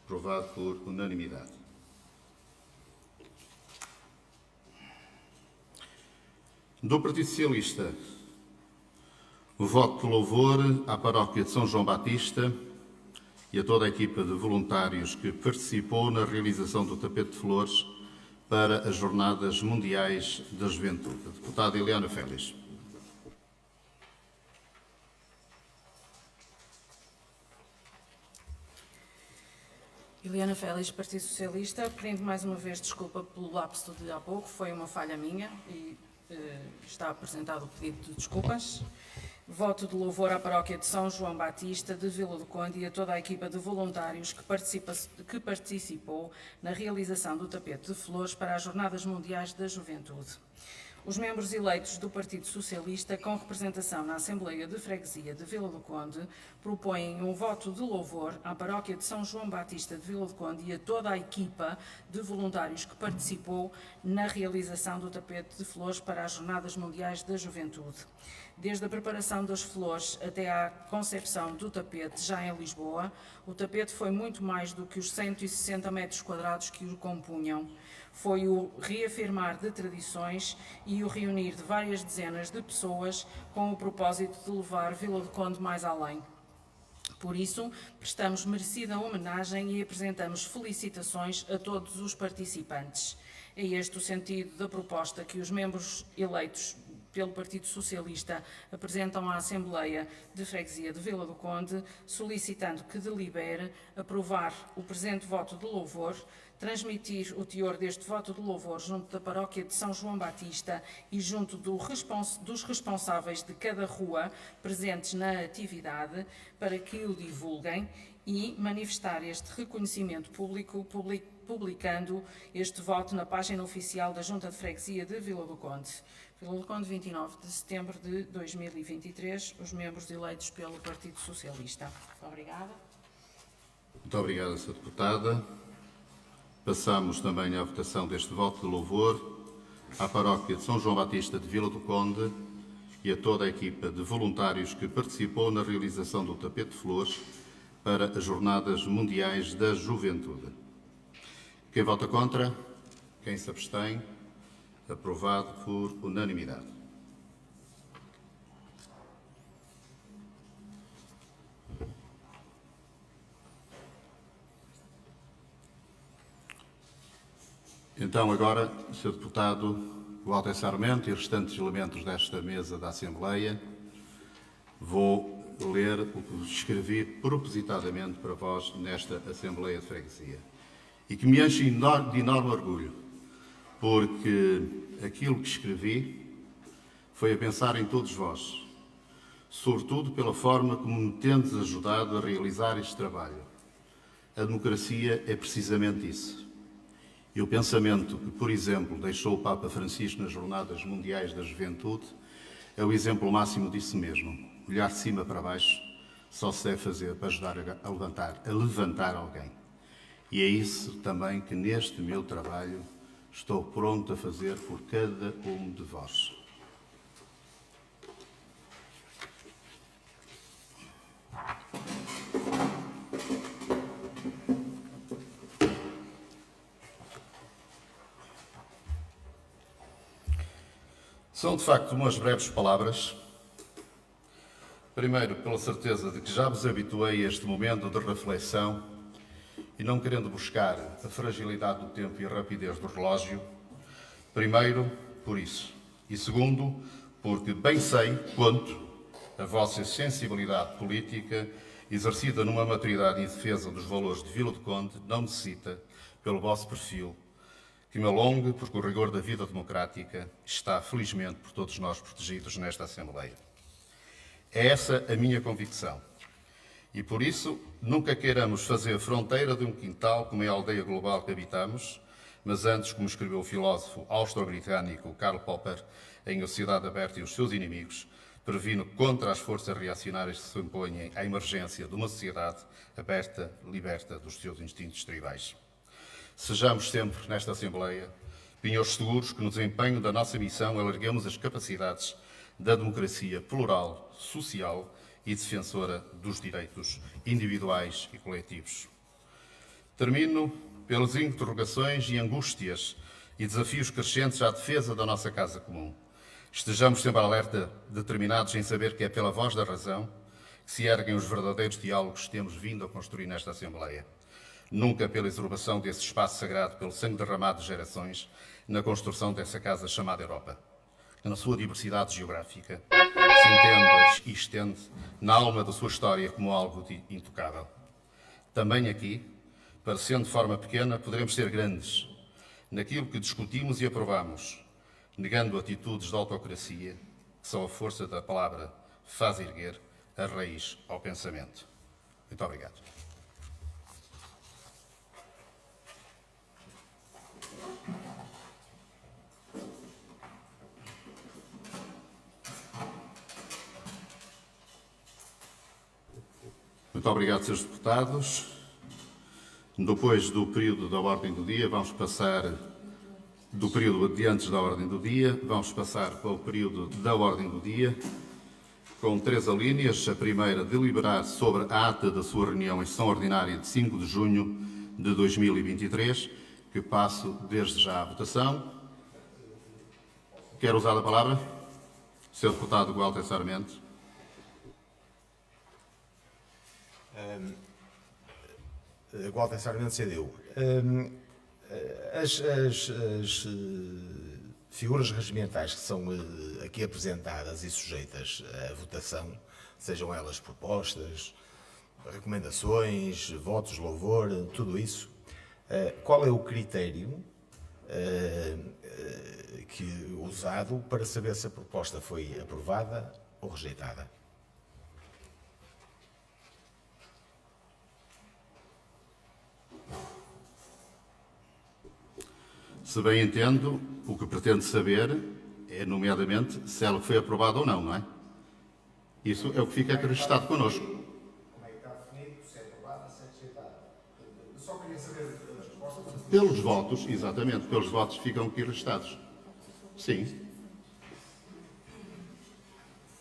Aprovado por unanimidade. Do Partido Socialista, o voto de louvor à Paróquia de São João Batista e a toda a equipa de voluntários que participou na realização do tapete de flores para as Jornadas Mundiais da Juventude. A deputada Eliana Félix. Eliana Félix, Partido Socialista, pedindo mais uma vez desculpa pelo lapso de há pouco, foi uma falha minha e está apresentado o pedido de desculpas. Voto de louvor à Paróquia de São João Batista de Vila do Conde e a toda a equipa de voluntários que participou na realização do tapete de flores para as Jornadas Mundiais da Juventude. Os membros eleitos do Partido Socialista, com representação na Assembleia de Freguesia de Vila do Conde, propõem um voto de louvor à Paróquia de São João Batista de Vila do Conde e a toda a equipa de voluntários que participou na realização do tapete de flores para as Jornadas Mundiais da Juventude. Desde a preparação das flores até à concepção do tapete, já em Lisboa, o tapete foi muito mais do que os 160 metros quadrados que o compunham. Foi o reafirmar de tradições e o reunir de várias dezenas de pessoas com o propósito de levar Vila do Conde mais além. Por isso, prestamos merecida homenagem e apresentamos felicitações a todos os participantes. É este o sentido da proposta que os membros eleitos pelo Partido Socialista apresentam à Assembleia de Freguesia de Vila do Conde, solicitando que delibere aprovar o presente voto de louvor, transmitir o teor deste voto de louvor junto da Paróquia de São João Batista e junto dos responsáveis de cada rua presentes na atividade para que o divulguem e manifestar este reconhecimento público, publicando este voto na página oficial da Junta de Freguesia de Vila do Conde. Vila do Conde, 29 de setembro de 2023, os membros eleitos pelo Partido Socialista. Muito obrigada. Muito obrigada, Sra. Deputada. Passamos também à votação deste voto de louvor à Paróquia de São João Batista de Vila do Conde e a toda a equipa de voluntários que participou na realização do tapete de flores para as Jornadas Mundiais da Juventude. Quem vota contra? Quem se abstém? Aprovado por unanimidade. Então, agora, Sr. Deputado Walter Sarmento e restantes elementos desta mesa da Assembleia, vou ler o que escrevi propositadamente para vós nesta Assembleia de Freguesia e que me enche de enorme orgulho, porque aquilo que escrevi foi a pensar em todos vós, sobretudo pela forma como me tendes ajudado a realizar este trabalho. A democracia é precisamente isso. E o pensamento que, por exemplo, deixou o Papa Francisco nas Jornadas Mundiais da Juventude é o exemplo máximo disso mesmo. Olhar de cima para baixo só se deve fazer para ajudar a levantar alguém. E é isso também que neste meu trabalho estou pronto a fazer por cada um de vós. São, de facto, umas breves palavras. Primeiro, pela certeza de que já vos habituei a este momento de reflexão e não querendo buscar a fragilidade do tempo e a rapidez do relógio. Primeiro, por isso. E segundo, porque bem sei quanto a vossa sensibilidade política, exercida numa maturidade em defesa dos valores de Vila do Conde, não necessita, pelo vosso perfil, que me alongue, porque o rigor da vida democrática está, felizmente, por todos nós protegidos nesta Assembleia. É essa a minha convicção. E, por isso, nunca queiramos fazer fronteira de um quintal como é a aldeia global que habitamos, mas antes, como escreveu o filósofo austro-britânico Karl Popper em A Sociedade Aberta e os Seus Inimigos, previno contra as forças reacionárias que se impõem à emergência de uma sociedade aberta, liberta dos seus instintos tribais. Sejamos sempre, nesta Assembleia, pinheiros seguros que, no desempenho da nossa missão, alarguemos as capacidades da democracia plural, social e defensora dos direitos individuais e coletivos. Termino pelas interrogações e angústias e desafios crescentes à defesa da nossa casa comum. Estejamos sempre alerta, determinados em saber que é pela voz da razão que se erguem os verdadeiros diálogos que temos vindo a construir nesta Assembleia. Nunca pela exorbação desse espaço sagrado, pelo sangue derramado de gerações, na construção dessa casa chamada Europa, que na sua diversidade geográfica se entende e estende na alma da sua história como algo intocável. Também aqui, parecendo de forma pequena, poderemos ser grandes naquilo que discutimos e aprovamos, negando atitudes de autocracia que só a força da palavra faz erguer a raiz ao pensamento. Muito obrigado. Muito obrigado, Srs. Deputados. Depois do período da ordem do dia, vamos passar do período de antes da ordem do dia, vamos passar para o período da ordem do dia, com 3 alíneas. A primeira, deliberar sobre a ata da sua reunião em sessão ordinária de 5 de junho de 2023, que passo desde já à votação. Quer usar a palavra? Sr. Deputado Walter Sarmento. Walter Sarmento, CDU. As figuras regimentais que são aqui apresentadas e sujeitas à votação, sejam elas propostas, recomendações, votos, louvor, tudo isso, qual é o critério usado para saber se a proposta foi aprovada ou rejeitada? Se bem entendo, o que pretende saber é, nomeadamente, se ela foi aprovada ou não, não é? Isso é o que fica registado connosco. Como é que está definido se é aprovada, se é rejeitada? Só queria saber as respostas. Pelos votos, exatamente, pelos votos ficam aqui registados. Sim.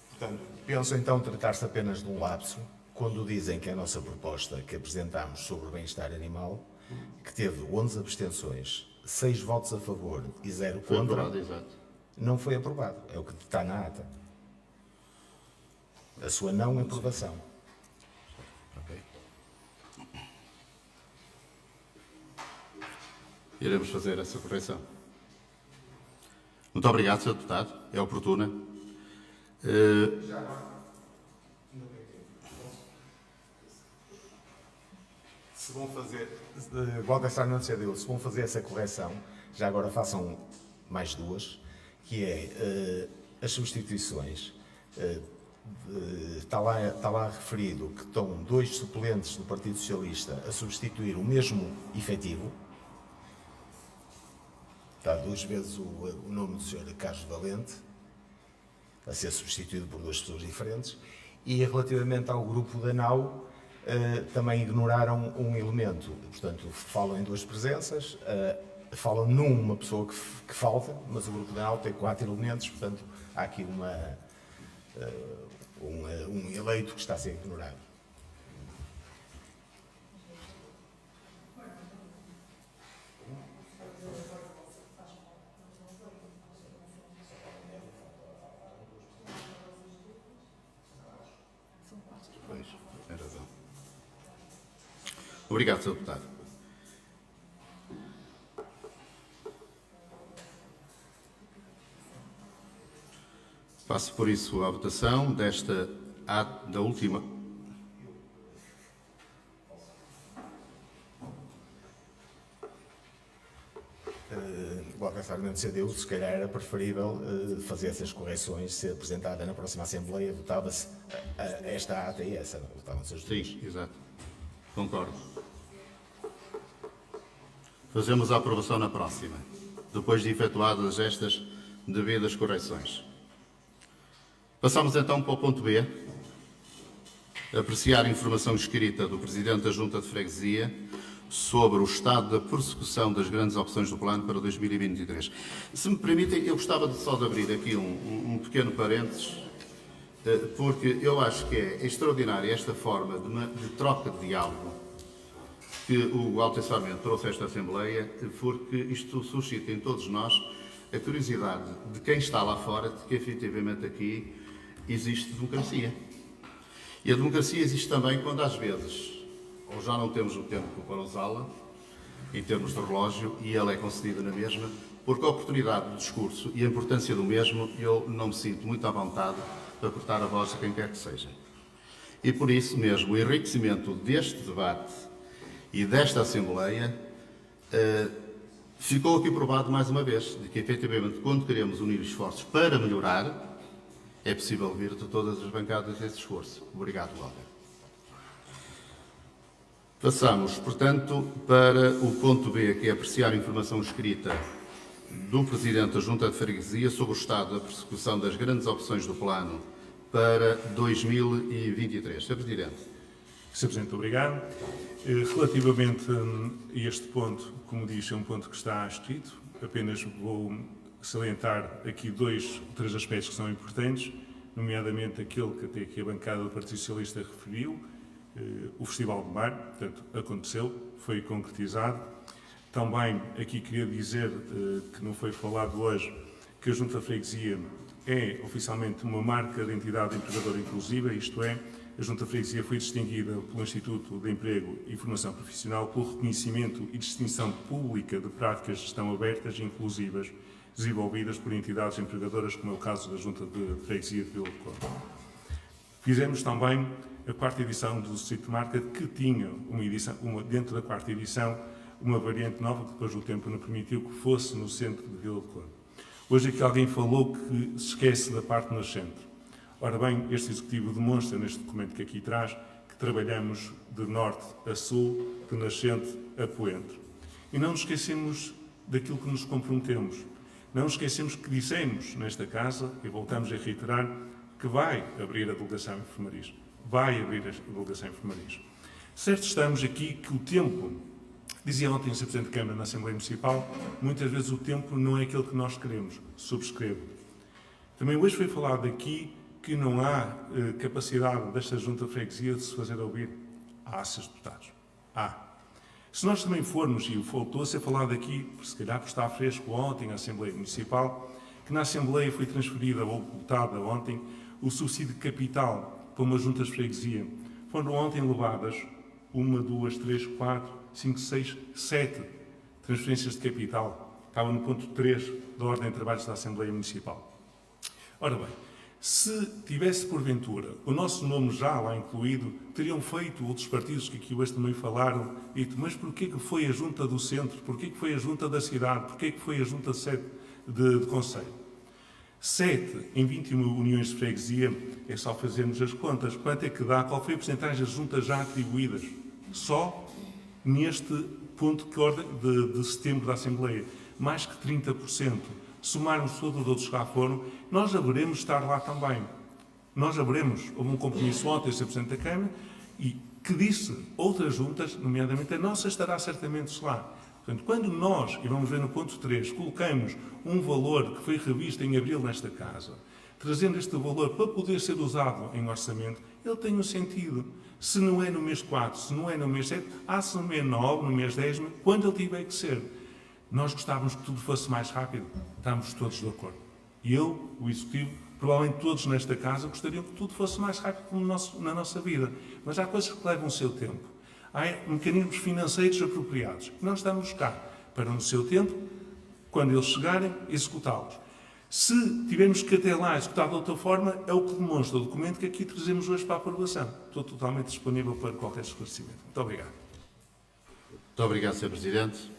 Portanto, penso então tratar-se apenas de um lapso, quando dizem que a nossa proposta que apresentámos sobre o bem-estar animal, que teve 11 abstenções, 6 votos a favor e 0 Foi contra, aprovado, exato. não foi aprovado. É o que está na ata. A sua não aprovação. Ok. Iremos fazer essa correção. Muito obrigado, Sr. Deputado. É oportuna. Se vão fazer, Walter Sarmento, CDU, se vão fazer essa correção, já agora façam mais 2, que é as substituições. Está lá referido que estão 2 suplentes do Partido Socialista a substituir o mesmo efetivo. Está 2 vezes o nome do Sr. Carlos Valente a ser substituído por 2 pessoas diferentes. E relativamente ao grupo da NAU, também ignoraram um elemento. Portanto, falam em 2 presenças, falam numa pessoa que falta, mas o grupo da NAU tem 4 elementos, portanto, há aqui um eleito que está a ser ignorado. Pois, tem razão. Obrigado, Sr. Deputado. Passo por isso à votação da última. Walter Sarmento, CDU, se calhar era preferível fazer essas correções, ser apresentada na próxima Assembleia, votava-se esta ata e essa, votavam-se as 2. Sim, exato. Concordo. Fazemos a aprovação na próxima, depois de efetuadas estas devidas correções. Passamos então para o ponto B. Apreciar a informação escrita do Presidente da Junta de Freguesia sobre o estado da persecução das grandes opções do plano para 2023. Se me permitem, eu gostava só de abrir aqui um pequeno parênteses porque eu acho que é extraordinária esta forma de troca de diálogo que o Walter Sarmento trouxe a esta Assembleia, porque isto suscita em todos nós a curiosidade de quem está lá fora de que efetivamente aqui existe democracia. E a democracia existe também quando às vezes ou já não temos o tempo para usá-la em termos de relógio e ela é concedida na mesma, porque a oportunidade do discurso e a importância do mesmo eu não me sinto muito à vontade para cortar a voz de quem quer que seja. E por isso mesmo o enriquecimento deste debate e desta Assembleia ficou aqui provado mais uma vez de que efetivamente quando queremos unir esforços para melhorar é possível vir de todas as bancadas esse esforço. Obrigado, Walter. Passamos, portanto, para o ponto B, que é apreciar a informação escrita do Presidente da Junta de Freguesia sobre o estado da persecução das grandes opções do plano para 2023. Sr. Presidente. Sr. Presidente, obrigado. Relativamente a este ponto, como disse, é um ponto que está escrito. Apenas vou salientar aqui 2 ou 3 aspectos que são importantes, nomeadamente aquele que até aqui a bancada do Partido Socialista referiu, o Festival do Mar, portanto, aconteceu, foi concretizado. Também aqui queria dizer, que não foi falado hoje, que a Junta de Freguesia é oficialmente uma marca de entidade empregadora inclusiva, isto é, a Junta de Freguesia foi distinguida pelo Instituto de Emprego e Formação Profissional pelo reconhecimento e distinção pública de práticas de gestão abertas e inclusivas desenvolvidas por entidades empregadoras, como é o caso da Junta de Freguesia de Vila do Conde. Fizemos também a 4ª edição do Street Market, que tinha dentro da 4ª edição, uma variante nova que depois o tempo não permitiu que fosse no centro de Vila do Conde. Hoje aqui alguém falou que se esquece da parte nascente. Ora bem, este Executivo demonstra neste documento que aqui traz que trabalhamos de norte a sul, de nascente a poente. E não nos esquecemos daquilo que nos comprometemos. Não nos esquecemos que dissemos nesta casa, e voltamos a reiterar, que vai abrir a delegação enfermaria. Vai abrir a delegação enfermaria. Certo estamos aqui que o tempo, dizia ontem o Sr. Presidente da Câmara na Assembleia Municipal, muitas vezes o tempo não é aquele que nós queremos. Subscrevo. Também hoje foi falado aqui que não há capacidade desta Junta de Freguesia de se fazer ouvir. Há, Srs. Deputados. Há. Se nós também formos, e voltou a ser falado aqui, se calhar por estar fresco ontem na Assembleia Municipal, que na Assembleia foi transferida ou votada ontem o subsídio de capital para uma Junta de Freguesia. Foram ontem levadas 1, 2, 3, 4, 5, 6, 7 transferências de capital. Estava no ponto 3 da Ordem de Trabalhos da Assembleia Municipal. Ora bem, se tivesse porventura o nosso nome já lá incluído, teriam feito outros partidos que aqui hoje também falaram, dito, mas porquê que foi a Junta do Centro? Porquê que foi a Junta da Cidade? Porquê que foi a Junta de Conselho? 7 em 21 uniões de freguesia, é só fazermos as contas. Quanto é que dá? Qual foi a porcentagem das juntas já atribuídas? Só neste ponto de setembro da Assembleia. Mais que 30%. Somarmos todos os outros que lá foram, nós haveremos de estar lá também. Nós haveremos. Houve um compromisso ontem, o Sr. Presidente da Câmara, e que disse outras juntas, nomeadamente a nossa, estará certamente lá. Portanto, quando nós, e vamos ver no ponto 3, colocamos um valor que foi revisto em abril nesta casa, trazendo este valor para poder ser usado em orçamento, ele tem um sentido. Se não é no mês 4, se não é no mês 7, há-se no mês 9, no mês 10, quando ele tiver que ser. Nós gostávamos que tudo fosse mais rápido. Estamos todos de acordo. E eu, o Executivo, provavelmente todos nesta casa gostariam que tudo fosse mais rápido como na nossa vida. Mas há coisas que levam o seu tempo. Há mecanismos financeiros apropriados. Nós estamos cá para, no seu tempo, quando eles chegarem, executá-los. Se tivermos que até lá executar de outra forma, é o que demonstra o documento que aqui trazemos hoje para a aprovação. Estou totalmente disponível para qualquer esclarecimento. Muito obrigado. Muito obrigado, Sr. Presidente.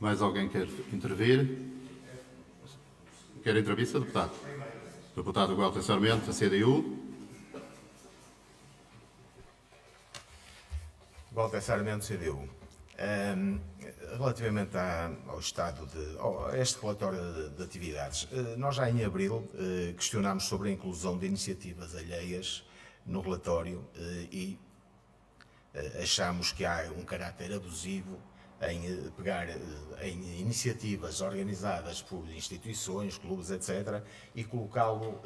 Mais alguém quer intervir? Quer entrevista, deputado? Deputado Walter Sarmento, da CDU. Walter Sarmento, CDU. Relativamente ao estado a este relatório de atividades, nós já em abril questionámos sobre a inclusão de iniciativas alheias no relatório e achámos que há um caráter abusivo em pegar em iniciativas organizadas por instituições, clubes, etc., e colocá-lo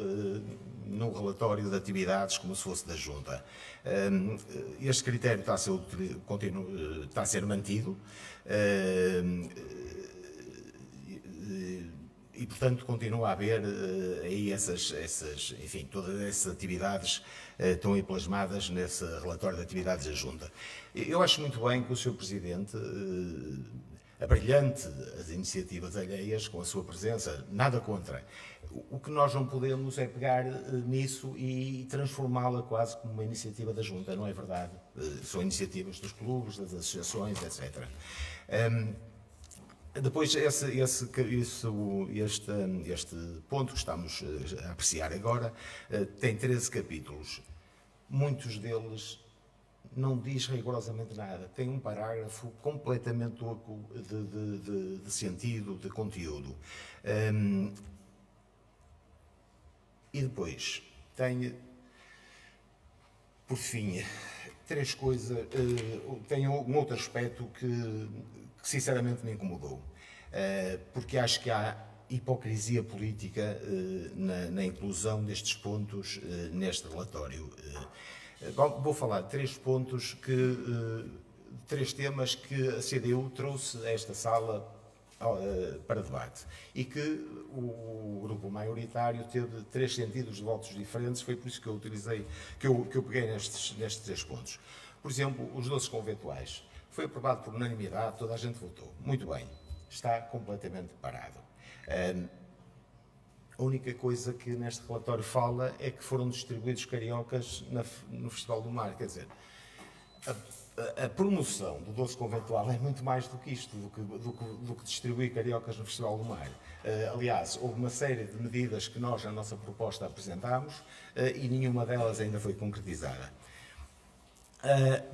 no relatório de atividades como se fosse da Junta. Este critério está a ser mantido e, portanto, continua a haver aí enfim, todas essas atividades estão aí plasmadas nesse relatório de atividades da Junta. Eu acho muito bem que o Sr. Presidente abrilhante as iniciativas alheias com a sua presença, nada contra. O que nós não podemos é pegar nisso e transformá-la quase como uma iniciativa da Junta, não é verdade? São iniciativas dos clubes, das associações, etc. Depois, este ponto que estamos a apreciar agora tem 13 capítulos. Muitos deles não diz rigorosamente nada. Tem um parágrafo completamente oco de sentido, de conteúdo. E depois, tem, por fim, três coisas. Tem um outro aspecto que sinceramente me incomodou, porque acho que há hipocrisia política na inclusão destes pontos neste relatório. Vou falar de três pontos, três temas que a CDU trouxe a esta sala para debate e que o grupo maioritário teve três sentidos de votos diferentes. Foi por isso que eu utilizei, que eu peguei nestes três pontos. Por exemplo, os doces conventuais. Foi aprovado por unanimidade, toda a gente votou. Muito bem, está completamente parado. A única coisa que neste relatório fala é que foram distribuídos cariocas no Festival do Mar. Quer dizer, a promoção do doce conventual é muito mais do que isto, do que distribuir cariocas no Festival do Mar. Aliás, houve uma série de medidas que nós, na nossa proposta, apresentámos e nenhuma delas ainda foi concretizada.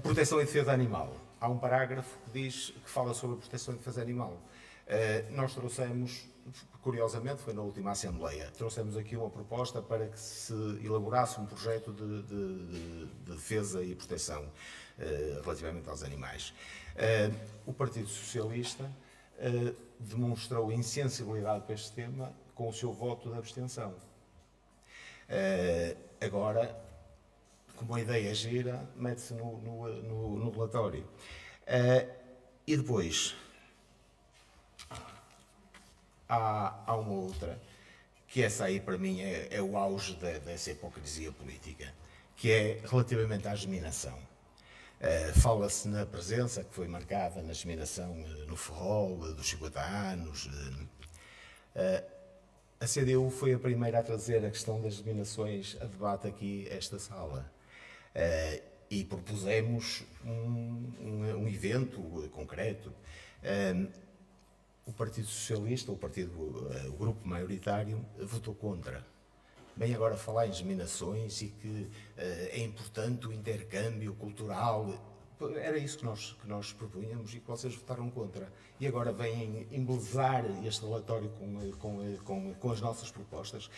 Proteção e defesa animal. Há um parágrafo que fala sobre a proteção e defesa animal. Nós trouxemos, curiosamente, foi na última Assembleia, trouxemos aqui uma proposta para que se elaborasse um projeto de defesa e proteção relativamente aos animais. O Partido Socialista demonstrou insensibilidade para este tema com o seu voto de abstenção. Agora, como a ideia gira, mete-se no relatório. E depois, há uma outra, que essa aí para mim é o auge dessa hipocrisia política, que é relativamente à geminação. Fala-se na presença que foi marcada na geminação no Ferrol dos 50 anos. A CDU foi a primeira a trazer a questão das geminações a debate aqui esta sala. E propusemos um evento concreto. O Partido Socialista, o grupo maioritário, votou contra. Bem, agora falar em geminações e que é importante o intercâmbio cultural, era isso que nós propunhamos e que vocês votaram contra. E agora vêm embelezar este relatório com as nossas propostas.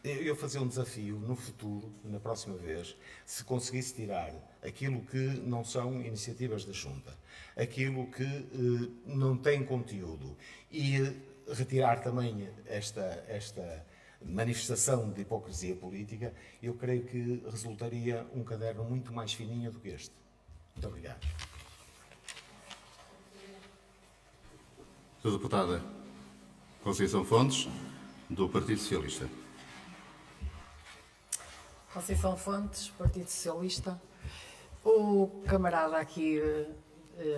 Eu fazia um desafio no futuro, na próxima vez, se conseguisse tirar aquilo que não são iniciativas da Junta, aquilo que não tem conteúdo e retirar também esta manifestação de hipocrisia política, eu creio que resultaria um caderno muito mais fininho do que este. Muito obrigado. Sra. Deputada Conceição Fontes, do Partido Socialista. Conceição Fontes, Partido Socialista. O camarada aqui,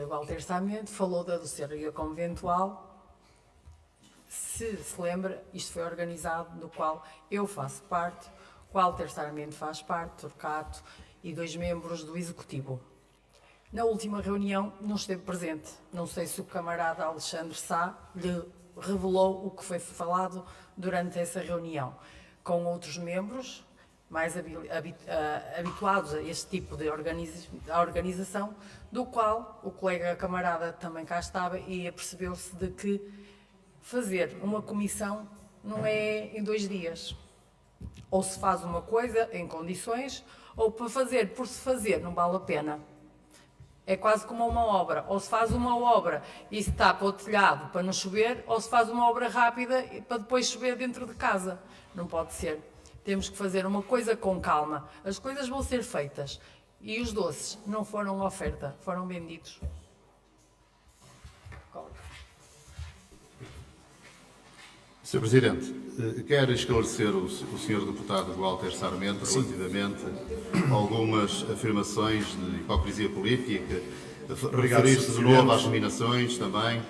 Walter Samendi, falou da doceria conventual. Se lembra, isto foi organizado, do qual eu faço parte, Walter Samendi faz parte, Torcato e 2 membros do Executivo. Na última reunião não esteve presente. Não sei se o camarada Alexandre Sá lhe revelou o que foi falado durante essa reunião. Com outros membros mais habituados a este tipo de organização, do qual o colega camarada também cá estava e apercebeu-se de que fazer uma comissão não é em 2 dias. Ou se faz uma coisa em condições, ou para fazer por se fazer não vale a pena. É quase como uma obra. Ou se faz uma obra e se tapa o telhado para não chover, ou se faz uma obra rápida para depois chover dentro de casa. Não pode ser. Temos que fazer uma coisa com calma. As coisas vão ser feitas. E os doces não foram oferta, foram vendidos. Sr. Presidente, quer esclarecer o Sr. Deputado Walter Sarmento relativamente a algumas afirmações de hipocrisia política, referir-se de novo às nominações também?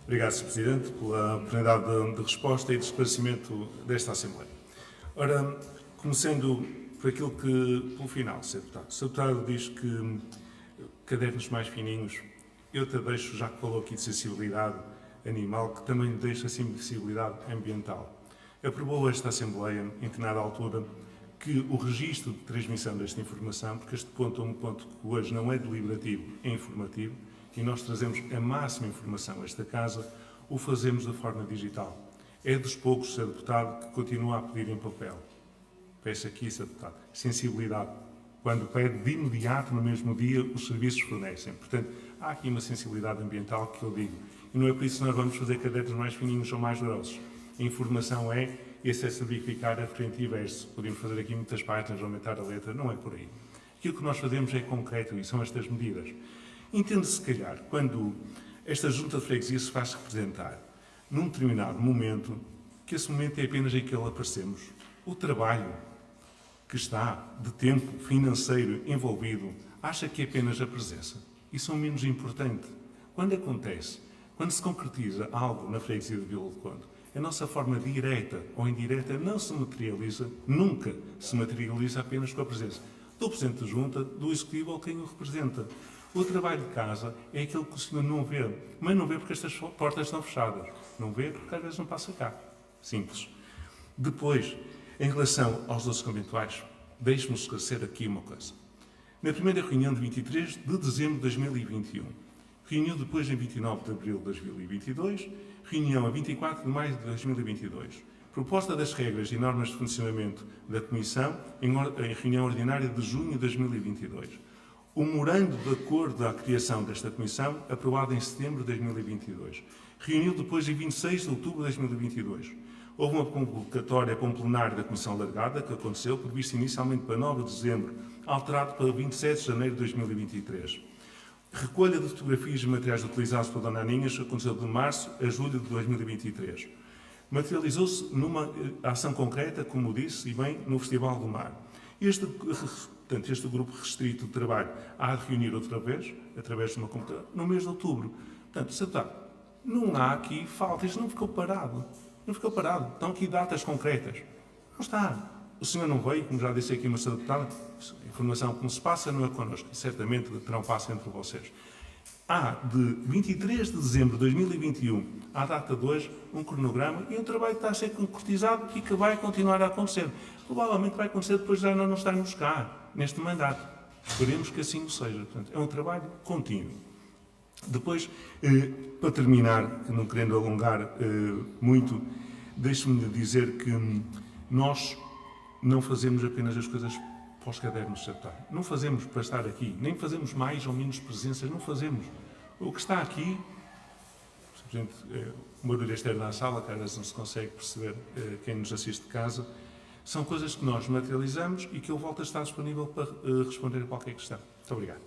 Obrigado, Sr. Presidente, pela oportunidade de resposta e de esclarecimento desta Assembleia. Ora, começando por aquilo que, pelo final, Sr. Deputado. O Sr. Deputado diz que cadernos mais fininhos, eu te deixo, já que falou aqui de sensibilidade animal, que também deixa sensibilidade ambiental. Aprovou esta Assembleia, em determinada altura, que o registro de transmissão desta informação, porque este ponto é um ponto que hoje não é deliberativo, é informativo, e nós trazemos a máxima informação a esta Casa, o fazemos de forma digital. É dos poucos, Sr. Deputado, que continua a pedir em papel. Peço aqui, Sr. Deputado, sensibilidade. Quando pede de imediato, no mesmo dia, os serviços fornecem. Portanto, há aqui uma sensibilidade ambiental que eu digo. E não é por isso que nós vamos fazer cadernos mais fininhos ou mais grossos. A informação é, esse é simplificar a frente e verso. Podemos fazer aqui muitas páginas, aumentar a letra, não é por aí. Aquilo que nós fazemos é concreto e são estas medidas. Entende-se, se calhar, quando esta junta de freguesia se faz representar num determinado momento, que esse momento é apenas em que aparecemos. O trabalho que está de tempo financeiro envolvido, acha que é apenas a presença. Isso é o menos importante. Quando acontece, quando se concretiza algo na freguesia de Vila do Conde, a nossa forma direta ou indireta não se materializa, nunca se materializa apenas com a presença do Presidente da Junta, do Executivo ou quem o representa. O trabalho de casa é aquele que o senhor não vê, mas não vê porque estas portas estão fechadas. Não vê porque às vezes não passa cá. Simples. Depois, em relação aos doces conventuais, deixe-me esclarecer aqui uma coisa. Na primeira reunião de 23 de dezembro de 2021, reunião depois em 29 de abril de 2022, reunião a 24 de maio de 2022, proposta das regras e normas de funcionamento da Comissão em reunião ordinária de junho de 2022. O memorando de acordo à criação desta Comissão, aprovado em setembro de 2022. Reuniu depois em 26 de outubro de 2022. Houve uma convocatória para um plenário da Comissão Alargada, que aconteceu, previsto inicialmente para 9 de dezembro, alterado para 27 de janeiro de 2023. Recolha de fotografias e materiais utilizados pela Dona Aninhas aconteceu de março a julho de 2023. Materializou-se numa ação concreta, como disse, e bem, no Festival do Mar. Este grupo restrito de trabalho há de reunir outra vez, através de uma computadora, no mês de outubro. Portanto, Sr. Deputado, não há aqui falta, isto não ficou parado. Não ficou parado. Estão aqui datas concretas. Não está. O senhor não veio, como já disse aqui uma Sra. Deputada, a informação que se passa não é connosco. Certamente terão passo entre vocês. Há, de 23 de dezembro de 2021 à data de hoje, um cronograma e um trabalho que está a ser concretizado e que vai continuar a acontecer. Provavelmente vai acontecer depois de já não estarmos cá, neste mandato. Esperemos que assim o seja. Portanto, é um trabalho contínuo. Depois, para terminar, não querendo alongar muito, deixe-me dizer que nós não fazemos apenas as coisas para os cadernos, não fazemos para estar aqui, nem fazemos mais ou menos presenças, não fazemos. O que está aqui, simplesmente, uma barulho externo na sala, que às vezes não se consegue perceber quem nos assiste de casa, são coisas que nós materializamos e que eu volto a estar disponível para responder a qualquer questão. Muito obrigado.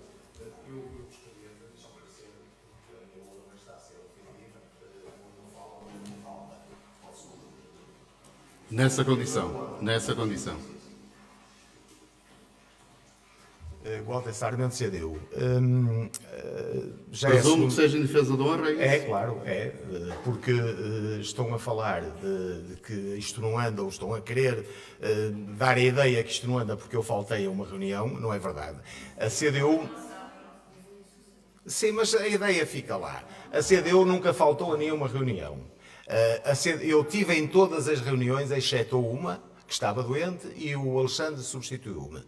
Nessa condição. Walter Sarmento, CDU. Presumo que seja em defesa da honra, é isso? Claro, porque estão a falar de que isto não anda, ou estão a querer dar a ideia que isto não anda porque eu faltei a uma reunião, não é verdade. A CDU... Sim, mas a ideia fica lá. A CDU nunca faltou a nenhuma reunião. Eu tive em todas as reuniões, exceto uma, que estava doente, e o Alexandre substituiu-me.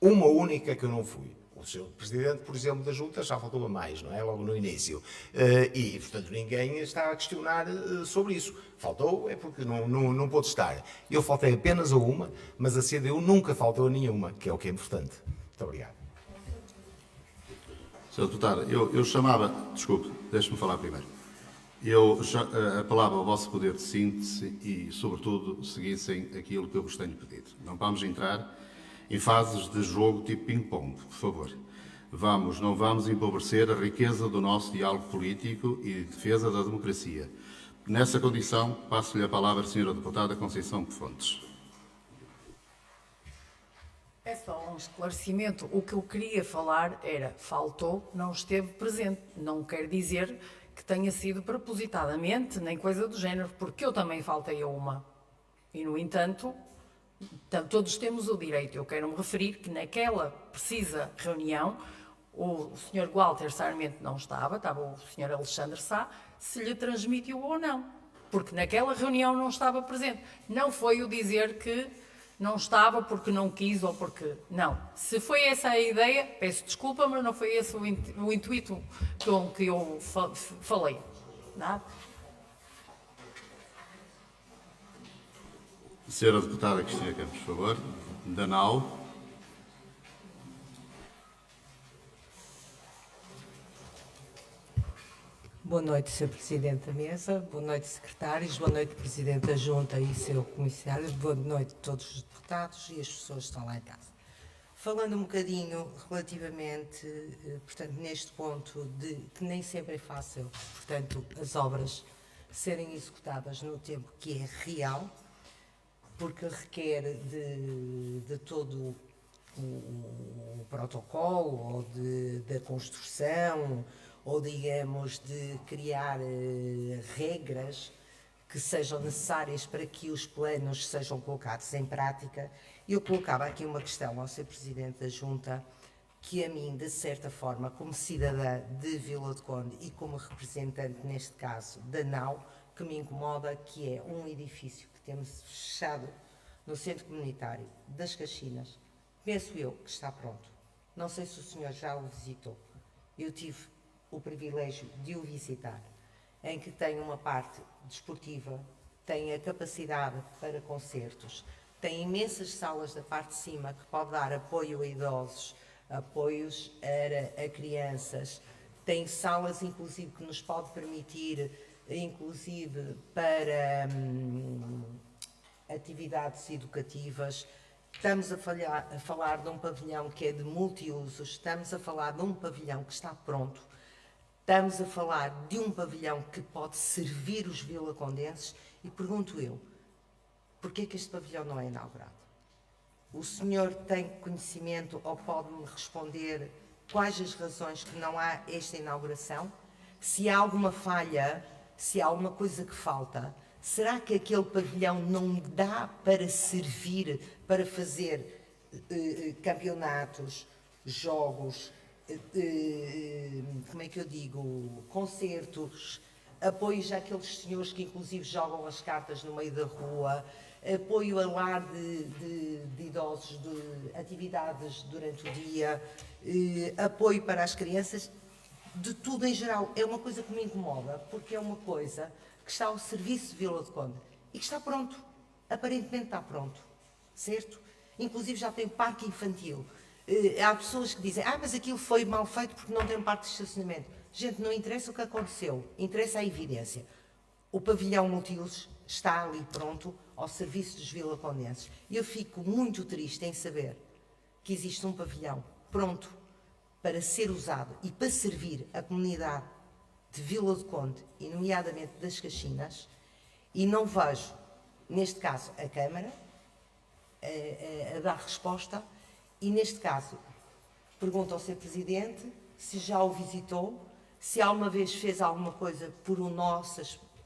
Uma única que eu não fui. O Sr. Presidente, por exemplo, da Junta já faltou a mais, não é? Logo no início. E, portanto, ninguém está a questionar sobre isso. Faltou é porque não pôde estar. Eu faltei apenas a uma, mas a CDU nunca faltou a nenhuma, que é o que é importante. Muito obrigado. Sra. Deputada, eu chamava... Desculpe, deixe-me falar primeiro. Apelava ao vosso poder de síntese e, sobretudo, seguissem aquilo que eu vos tenho pedido. Não vamos entrar em fases de jogo tipo ping-pong, por favor. Não vamos empobrecer a riqueza do nosso diálogo político e defesa da democracia. Nessa condição, passo-lhe a palavra à Sra. Deputada Conceição Fontes. É só um esclarecimento. O que eu queria falar era, faltou, não esteve presente. Não quer dizer que tenha sido propositadamente, nem coisa do género, porque eu também faltei a uma. E, no entanto, todos temos o direito. Eu quero me referir que naquela precisa reunião, o Sr. Walter Sarmento não estava o Sr. Alexandre Sá, se lhe transmitiu ou não. Porque naquela reunião não estava presente. Não foi o dizer que não estava porque não quis ou porque... Não. Se foi essa a ideia, peço desculpa, mas não foi esse o intuito com que eu falei. Nada. Sra. Deputada Cristina Campos, por favor. Da NAU. Boa noite, Sr. Presidente da Mesa, boa noite, secretários, boa noite, Presidente da Junta e Sr. Comissário, boa noite a todos os deputados e as pessoas que estão lá em casa. Falando um bocadinho relativamente, portanto, neste ponto de que nem sempre é fácil, portanto, as obras serem executadas no tempo que é real, porque requer de todo o protocolo ou da construção, ou digamos de criar regras que sejam necessárias para que os planos sejam colocados em prática. Eu colocava aqui uma questão ao Sr. Presidente da Junta, que a mim, de certa forma, como cidadã de Vila de Conde e como representante, neste caso, da NAU, que me incomoda, que é um edifício que temos fechado no Centro Comunitário das Caxinas. Penso eu que está pronto. Não sei se o senhor já o visitou. Eu tive o privilégio de o visitar, em que tem uma parte desportiva, tem a capacidade para concertos, tem imensas salas da parte de cima que pode dar apoio a idosos, apoios a crianças, tem salas inclusive que nos pode permitir inclusive para atividades educativas. Estamos a falar de um pavilhão que é de multiusos, estamos a falar de um pavilhão que está pronto. Estamos a falar de um pavilhão que pode servir os vilacondenses e pergunto eu, porquê é que este pavilhão não é inaugurado? O senhor tem conhecimento ou pode-me responder quais as razões que não há esta inauguração? Se há alguma falha, se há alguma coisa que falta, será que aquele pavilhão não dá para servir, para fazer campeonatos, jogos, como é que eu digo, concertos, apoios àqueles senhores que inclusive jogam as cartas no meio da rua, apoio a lar de idosos, de atividades durante o dia, apoio para as crianças, de tudo em geral. É uma coisa que me incomoda, porque é uma coisa que está ao serviço de Vila de Conde e que está pronto, aparentemente está pronto, certo? Inclusive já tem parque infantil. Há pessoas que dizem, mas aquilo foi mal feito porque não tem parque de estacionamento. Gente, não interessa o que aconteceu, interessa a evidência. O pavilhão multiusos está ali pronto ao serviço dos vilacondenses. E eu fico muito triste em saber que existe um pavilhão pronto para ser usado e para servir a comunidade de Vila de Conde, e nomeadamente das Caxinas, e não vejo, neste caso, a Câmara a dar resposta. E, neste caso, pergunto ao Sr. Presidente se já o visitou, se alguma vez fez alguma coisa por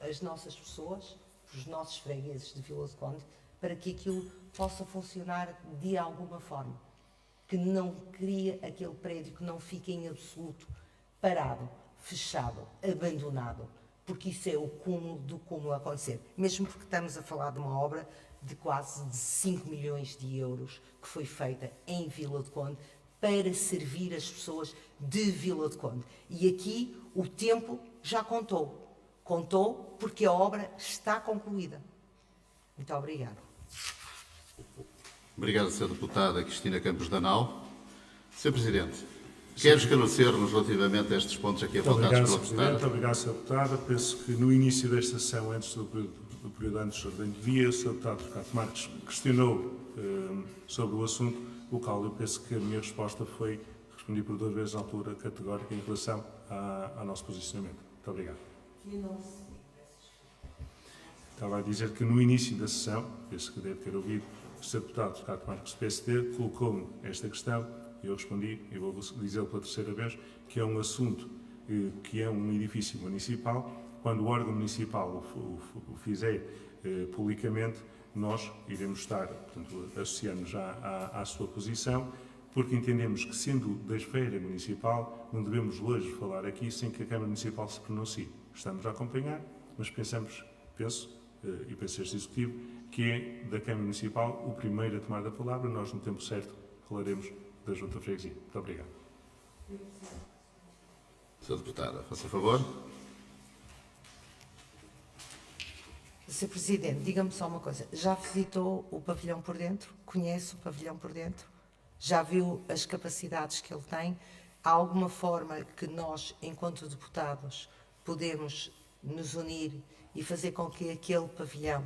as nossas pessoas, por os nossos fregueses de Vila de Conde, para que aquilo possa funcionar de alguma forma. Que não crie aquele prédio que não fique em absoluto parado, fechado, abandonado, porque isso é o cúmulo do cúmulo a acontecer. Mesmo porque estamos a falar de uma obra de quase de 5 milhões de euros que foi feita em Vila de Conde para servir as pessoas de Vila de Conde. E aqui o tempo já contou. Contou porque a obra está concluída. Muito obrigada. Obrigado, Sra. Deputada Cristina Campos Danal. Sr. Presidente, Quer esclarecer-nos relativamente a estes pontos aqui Muito apontados obrigado, pela Sr. Presidente. deputada? Obrigado, Sr. Deputada. Penso que no início desta sessão, antes do período antes do ordem do dia, o Sr. Deputado Ricardo Marques questionou sobre o assunto, o qual eu penso que a minha resposta foi responder por 2 vezes à altura categórica em relação ao nosso posicionamento. Muito obrigado. Estava a dizer que no início da sessão, penso que deve ter ouvido, o Sr. Deputado Ricardo Marques do PSD colocou-me esta questão e eu respondi, e vou dizê-lo pela 3ª vez, que é um assunto que é um edifício municipal. Quando o órgão municipal o fizer publicamente, nós iremos estar, portanto, associando já à sua posição, porque entendemos que, sendo da esfera municipal, não devemos hoje falar aqui sem que a Câmara Municipal se pronuncie. Estamos a acompanhar, mas penso, e penso este Executivo, que é da Câmara Municipal o primeiro a tomar a palavra. Nós, no tempo certo, falaremos da Junta de Freguesia. Muito obrigado. Sra. Deputada, faça favor. Sr. Presidente, diga-me só uma coisa. Já visitou o pavilhão por dentro? Conhece o pavilhão por dentro? Já viu as capacidades que ele tem? Há alguma forma que nós, enquanto deputados, podemos nos unir e fazer com que aquele pavilhão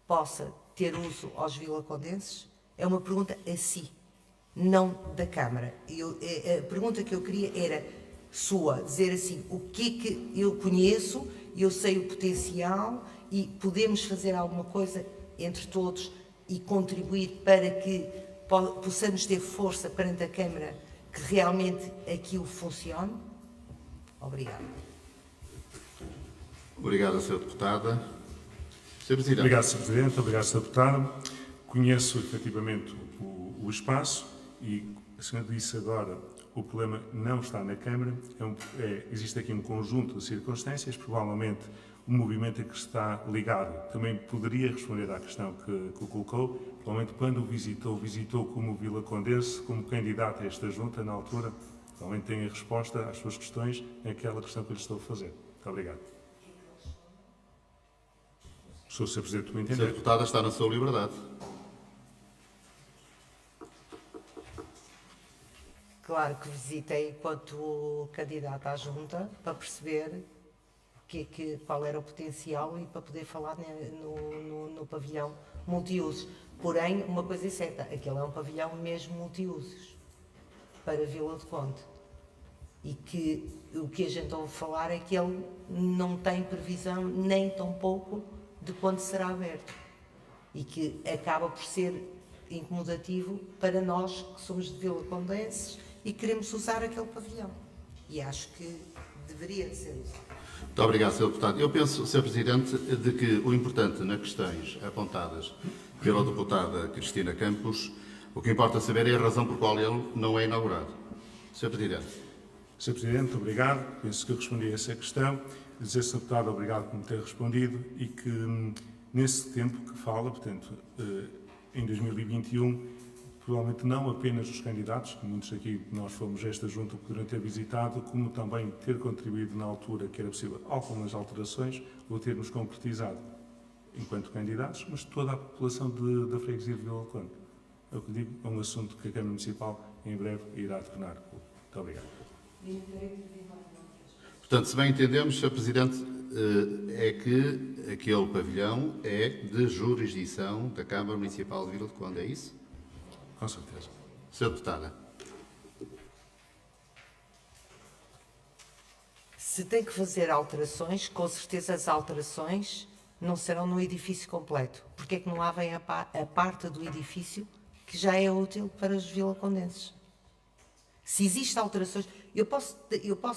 possa ter uso aos vilacondenses? É uma pergunta a si, não da Câmara. A pergunta que eu queria era sua, dizer assim, o que é que eu conheço, eu sei o potencial e podemos fazer alguma coisa entre todos e contribuir para que possamos ter força perante a Câmara que realmente aquilo funcione? Obrigada. Obrigado, Sra. Deputada. Sr. Presidente. Obrigado, Sr. Presidente. Obrigado, Sr. Deputada. Conheço efetivamente o espaço e a senhora disse agora o problema não está na Câmara. Existe aqui um conjunto de circunstâncias, provavelmente o movimento a que está ligado também poderia responder à questão que colocou. Provavelmente quando o visitou como vilacondense, como candidato a esta junta na altura, provavelmente tem a resposta às suas questões naquela questão que eu lhe estou a fazer. Muito obrigado. Sou o Sr. Presidente do A entender. deputada está na sua liberdade. Claro que visitei enquanto candidata à Junta para perceber qual era o potencial e para poder falar no pavilhão multiusos. Porém, uma coisa é certa, aquele é um pavilhão mesmo multiusos para Vila do Conde. E que o que a gente ouve falar é que ele não tem previsão nem tão pouco de quando será aberto. E que acaba por ser incomodativo para nós que somos de vilacondenses e queremos usar aquele pavilhão. E acho que deveria de ser usado. Muito obrigado, Sr. Deputado. Eu penso, Sr. Presidente, de que o importante nas questões apontadas pela deputada Cristina Campos, o que importa saber é a razão por qual ele não é inaugurado. Sr. Presidente. Sr. Presidente, obrigado. Penso que eu respondi a essa questão. Dizer, Sr. Deputado, obrigado por me ter respondido e que nesse tempo que fala, portanto, em 2021, provavelmente não apenas os candidatos, que muitos aqui de nós fomos a esta junta poderão ter visitado, como também ter contribuído na altura que era possível algumas alterações ou termos concretizado enquanto candidatos, mas toda a população da freguesia de Vila do Conde. É o que digo, é um assunto que a Câmara Municipal em breve irá tornar. Muito obrigado. Portanto, se bem entendemos, Sr. Presidente, é que aquele pavilhão é de jurisdição da Câmara Municipal de Vila do Conde, é isso? Com certeza. Sra. Deputada. Se tem que fazer alterações, com certeza as alterações não serão no edifício completo. Porque é que não há bem a parte do edifício que já é útil para os vilacondenses? Se existem alterações,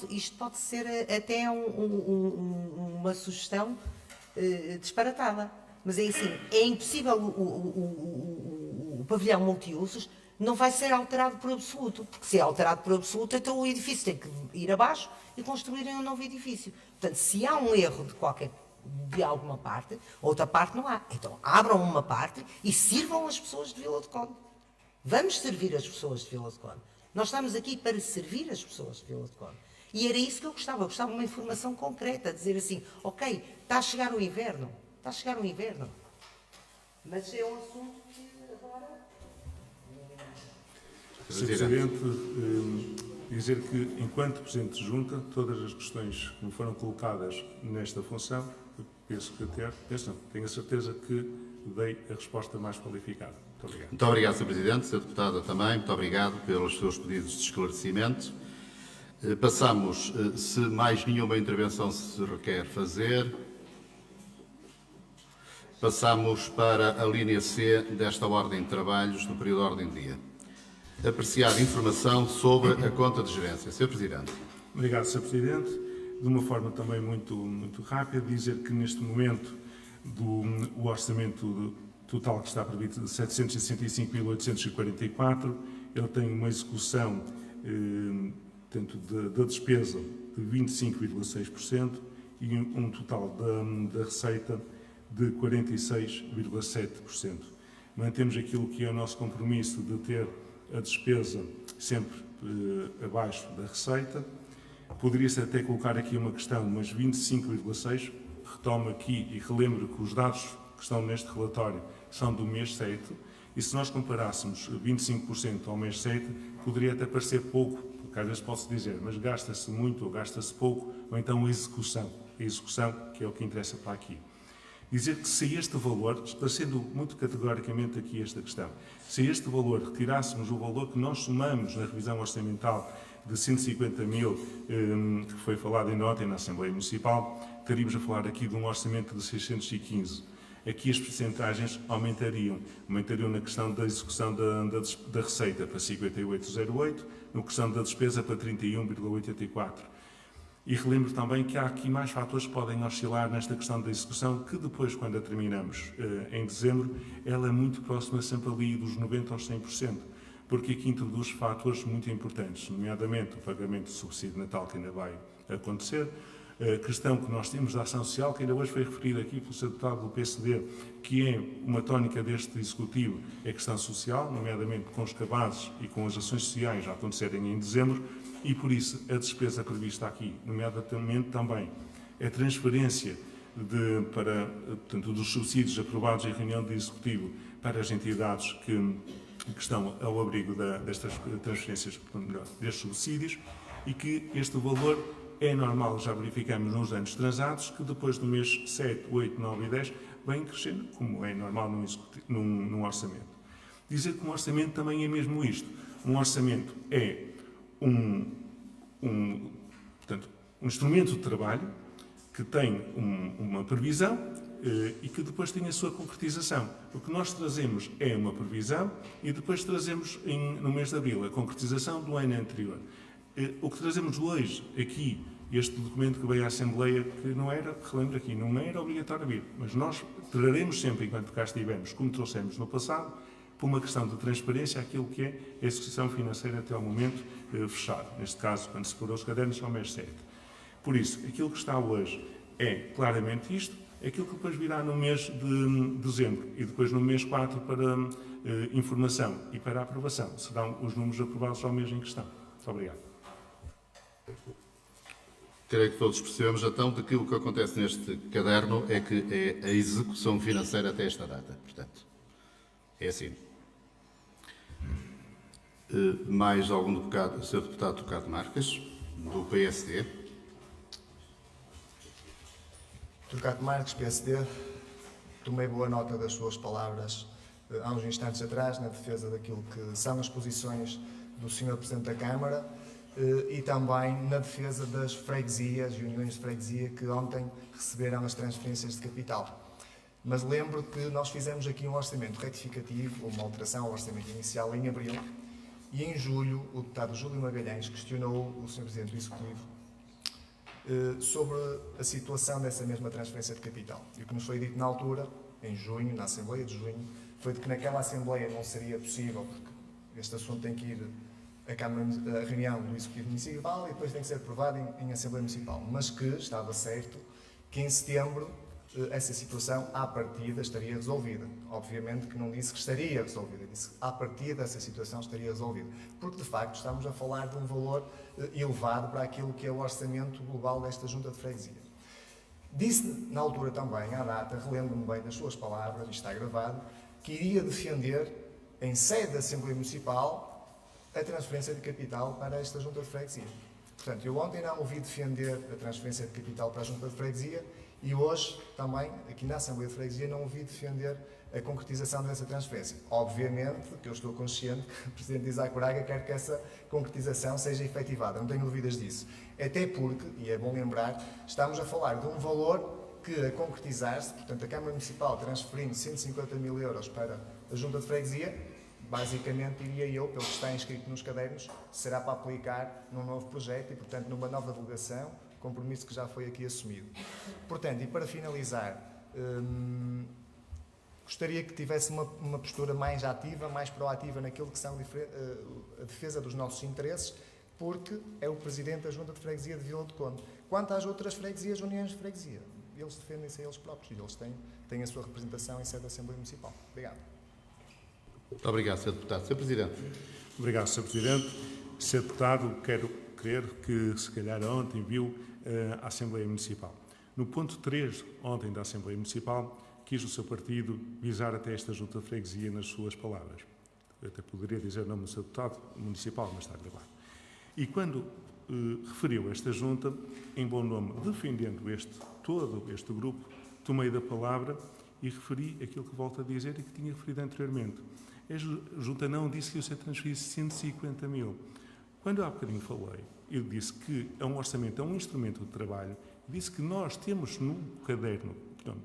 isto pode ser até uma sugestão disparatada, mas é assim, é impossível o pavilhão multiusos não vai ser alterado por absoluto, porque se é alterado por absoluto, então o edifício tem que ir abaixo e construírem um novo edifício. Portanto, se há um erro de alguma parte, outra parte não há. Então, abram uma parte e sirvam as pessoas de Vila do Conde. Vamos servir as pessoas de Vila do Conde. Nós estamos aqui para servir as pessoas de Vila do Conde. E era isso que eu gostava. Eu gostava de uma informação concreta, dizer assim, ok, está a chegar o inverno. Está a chegar o inverno. Mas é um assunto que agora... Sr. Presidente, Dizer que, enquanto Presidente de Junta, todas as questões que me foram colocadas nesta função, tenho a certeza que dei a resposta mais qualificada. Muito obrigado. Muito obrigado, Sr. Presidente. Sra. Deputada também, muito obrigado pelos seus pedidos de esclarecimento. Passamos, se mais nenhuma intervenção se requer fazer, passamos para a linha C desta ordem de trabalhos do período de ordem de dia. Apreciar informação sobre a conta de gerência. Sr. Presidente. Obrigado, Sr. Presidente. De uma forma também muito rápida, dizer que neste momento o orçamento total que está previsto de 765.844, ele tem uma execução da despesa de 25,6% e um total da receita de 46,7%. Mantemos aquilo que é o nosso compromisso de ter a despesa sempre abaixo da receita. Poderia-se até colocar aqui uma questão, mas 25,6%, retomo aqui e relembro que os dados que estão neste relatório são do mês 7, e se nós comparássemos 25% ao mês 7, poderia até parecer pouco, porque às vezes pode-se dizer, mas gasta-se muito ou gasta-se pouco, ou então a execução que é o que interessa para aqui. Dizer que se este valor, esclarecendo muito categoricamente aqui esta questão, se este valor retirássemos o valor que nós somamos na revisão orçamental de 150 mil, que foi falado em nota na Assembleia Municipal, estaríamos a falar aqui de um orçamento de 615. Aqui as percentagens aumentariam na questão da execução da receita para 58,08, na questão da despesa para 31,84. E relembro também que há aqui mais fatores que podem oscilar nesta questão da execução, que depois, quando a terminamos em dezembro, ela é muito próxima sempre ali dos 90% aos 100%, porque aqui introduz fatores muito importantes, nomeadamente o pagamento do subsídio de Natal, que ainda vai acontecer, a questão que nós temos da ação social, que ainda hoje foi referida aqui pelo Sr. Deputado do PSD, que é uma tónica deste Executivo, é a questão social, nomeadamente com os cabazes e com as ações sociais a acontecerem em dezembro, e por isso a despesa prevista aqui, nomeadamente também a transferência dos subsídios aprovados em reunião de Executivo para as entidades que estão ao abrigo destas transferências, destes subsídios, e que este valor é normal, já verificamos nos anos transados, que depois do mês 7, 8, 9 e 10 vem crescendo, como é normal num orçamento. Dizer que um orçamento também é mesmo isto. Um orçamento é portanto, um instrumento de trabalho que tem uma previsão e que depois tem a sua concretização. O que nós trazemos é uma previsão e depois trazemos no mês de abril a concretização do ano anterior. O que trazemos hoje aqui, este documento que veio à Assembleia, que não era, relembro aqui, não era obrigatório vir, mas nós traremos sempre, enquanto cá estivermos, como trouxemos no passado, por uma questão de transparência, aquilo que é a execução financeira até ao momento fechado. Neste caso, quando se foram os cadernos, ao mês 7. Por isso, aquilo que está hoje é claramente isto, aquilo que depois virá no mês de dezembro e depois no mês 4 para informação e para aprovação. Serão os números aprovados ao mês em questão. Muito obrigado. Creio que todos percebemos, então, de que o que acontece neste caderno é que é a execução financeira até esta data. Portanto, é assim. Mais algum deputado, Sr. Deputado Tocado Marques, do PSD. Tocado Marques, PSD, tomei boa nota das suas palavras há uns instantes atrás, na defesa daquilo que são as posições do Sr. Presidente da Câmara e também na defesa das freguesias e uniões de freguesia que ontem receberam as transferências de capital. Mas lembro que nós fizemos aqui um orçamento retificativo, uma alteração ao orçamento inicial em abril, e em julho o deputado Júlio Magalhães questionou o Sr. Presidente do Executivo sobre a situação dessa mesma transferência de capital. E o que nos foi dito na altura, em junho, na Assembleia de junho, foi de que naquela Assembleia não seria possível, porque este assunto tem que ir à reunião do Executivo Municipal e depois tem que ser aprovado em Assembleia Municipal, mas que estava certo que em setembro essa situação, à partida, estaria resolvida. Obviamente que não disse que estaria resolvida, disse que à partida essa situação estaria resolvida. Porque, de facto, estamos a falar de um valor elevado para aquilo que é o orçamento global desta Junta de Freguesia. Disse, na altura também, à data, relembro-me bem das suas palavras, isto está gravado, que iria defender, em sede da Assembleia Municipal, a transferência de capital para esta Junta de Freguesia. Portanto, eu ontem não ouvi defender a transferência de capital para a Junta de Freguesia e hoje também, aqui na Assembleia de Freguesia, não ouvi defender a concretização dessa transferência. Obviamente que eu estou consciente que o Presidente Isaac Braga quer que essa concretização seja efetivada, não tenho dúvidas disso. Até porque, e é bom lembrar, estamos a falar de um valor que, a concretizar-se, portanto, a Câmara Municipal transferindo 150 mil euros para a Junta de Freguesia, basicamente, diria eu, pelo que está inscrito nos cadernos, será para aplicar num novo projeto e, portanto, numa nova delegação, compromisso que já foi aqui assumido. Portanto, e para finalizar, gostaria que tivesse uma postura mais ativa, mais proativa naquilo que são a defesa dos nossos interesses, porque é o Presidente da Junta de Freguesia de Vila do Conde. Quanto às outras freguesias, uniões de freguesia, eles defendem-se a eles próprios e eles têm a sua representação em sede da Assembleia Municipal. Obrigado. Muito obrigado, Sr. Deputado. Sr. Presidente. Obrigado, Sr. Presidente. Sr. Deputado, quero crer que, se calhar, ontem viu a Assembleia Municipal. No ponto 3, ontem, da Assembleia Municipal, quis o seu partido visar até esta Junta de Freguesia nas suas palavras. Eu até poderia dizer o nome do Sr. Deputado Municipal, mas está gravado. E quando referiu esta Junta, em bom nome, defendendo todo este grupo, tomei da palavra e referi aquilo que volto a dizer e que tinha referido anteriormente. A Junta não disse que ia ser transferido 150 mil. Quando há bocadinho falei, eu disse que é um orçamento, é um instrumento de trabalho, disse que nós temos no caderno,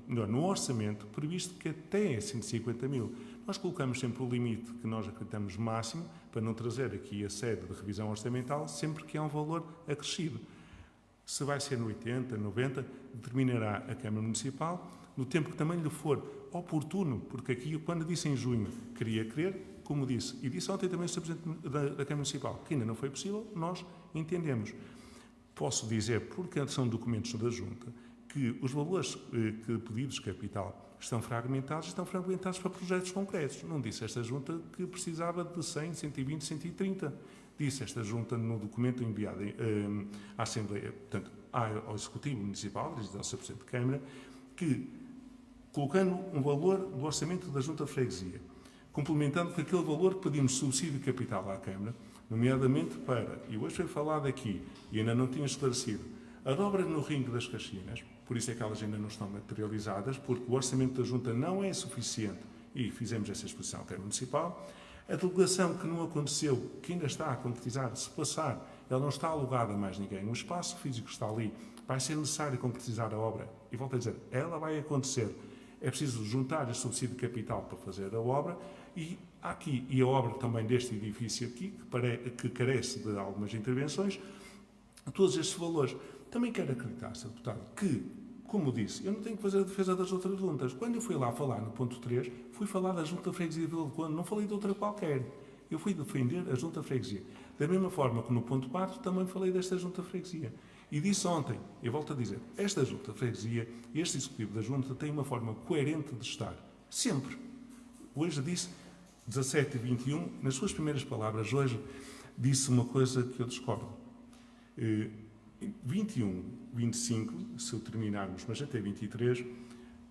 no orçamento, previsto que até 150 mil. Nós colocamos sempre o limite que nós acreditamos máximo, para não trazer aqui a sede de revisão orçamental, sempre que há um valor acrescido. Se vai ser no 80, 90, determinará a Câmara Municipal, no tempo que também lhe for oportuno, porque aqui, quando disse em junho, queria crer, como disse, e disse ontem também o Sr. Presidente da Câmara Municipal, que ainda não foi possível, nós entendemos. Posso dizer, porque são documentos da Junta, que os valores pedidos de capital estão fragmentados para projetos concretos. Não disse esta Junta que precisava de 100, 120, 130. Disse esta Junta no documento enviado à Assembleia, portanto, ao Executivo Municipal, dirigido ao Sr. Presidente de Câmara, que, colocando um valor do orçamento da Junta de Freguesia, complementando com aquele valor que pedimos subsídio de capital à Câmara, nomeadamente para, e hoje foi falado aqui, e ainda não tinha esclarecido, a dobra no Ringue das Caxinas, por isso é que elas ainda não estão materializadas, porque o orçamento da Junta não é suficiente, e fizemos essa exposição à Câmara Municipal. A delegação que não aconteceu, que ainda está a concretizar, se passar, ela não está alugada a mais ninguém. O espaço físico que está ali, vai ser necessário concretizar a obra. E volto a dizer, ela vai acontecer. É preciso juntar esse subsídio de capital para fazer a obra e aqui, e a obra também deste edifício aqui, que carece de algumas intervenções, todos estes valores. Também quero acreditar, Sr. Deputado, que, como disse, eu não tenho que fazer a defesa das outras juntas. Quando eu fui lá falar no ponto 3, fui falar da Junta de Freguesia de Vila do Conde, não falei de outra qualquer. Eu fui defender a Junta de Freguesia. Da mesma forma que no ponto 4 também falei desta Junta de Freguesia. E disse ontem, eu volto a dizer, esta Junta de Freguesia, este Executivo da Junta tem uma forma coerente de estar. Sempre. Hoje disse 17 e 21, nas suas primeiras palavras hoje, disse uma coisa que eu discordo. 21, 25, se terminarmos, mas até 23,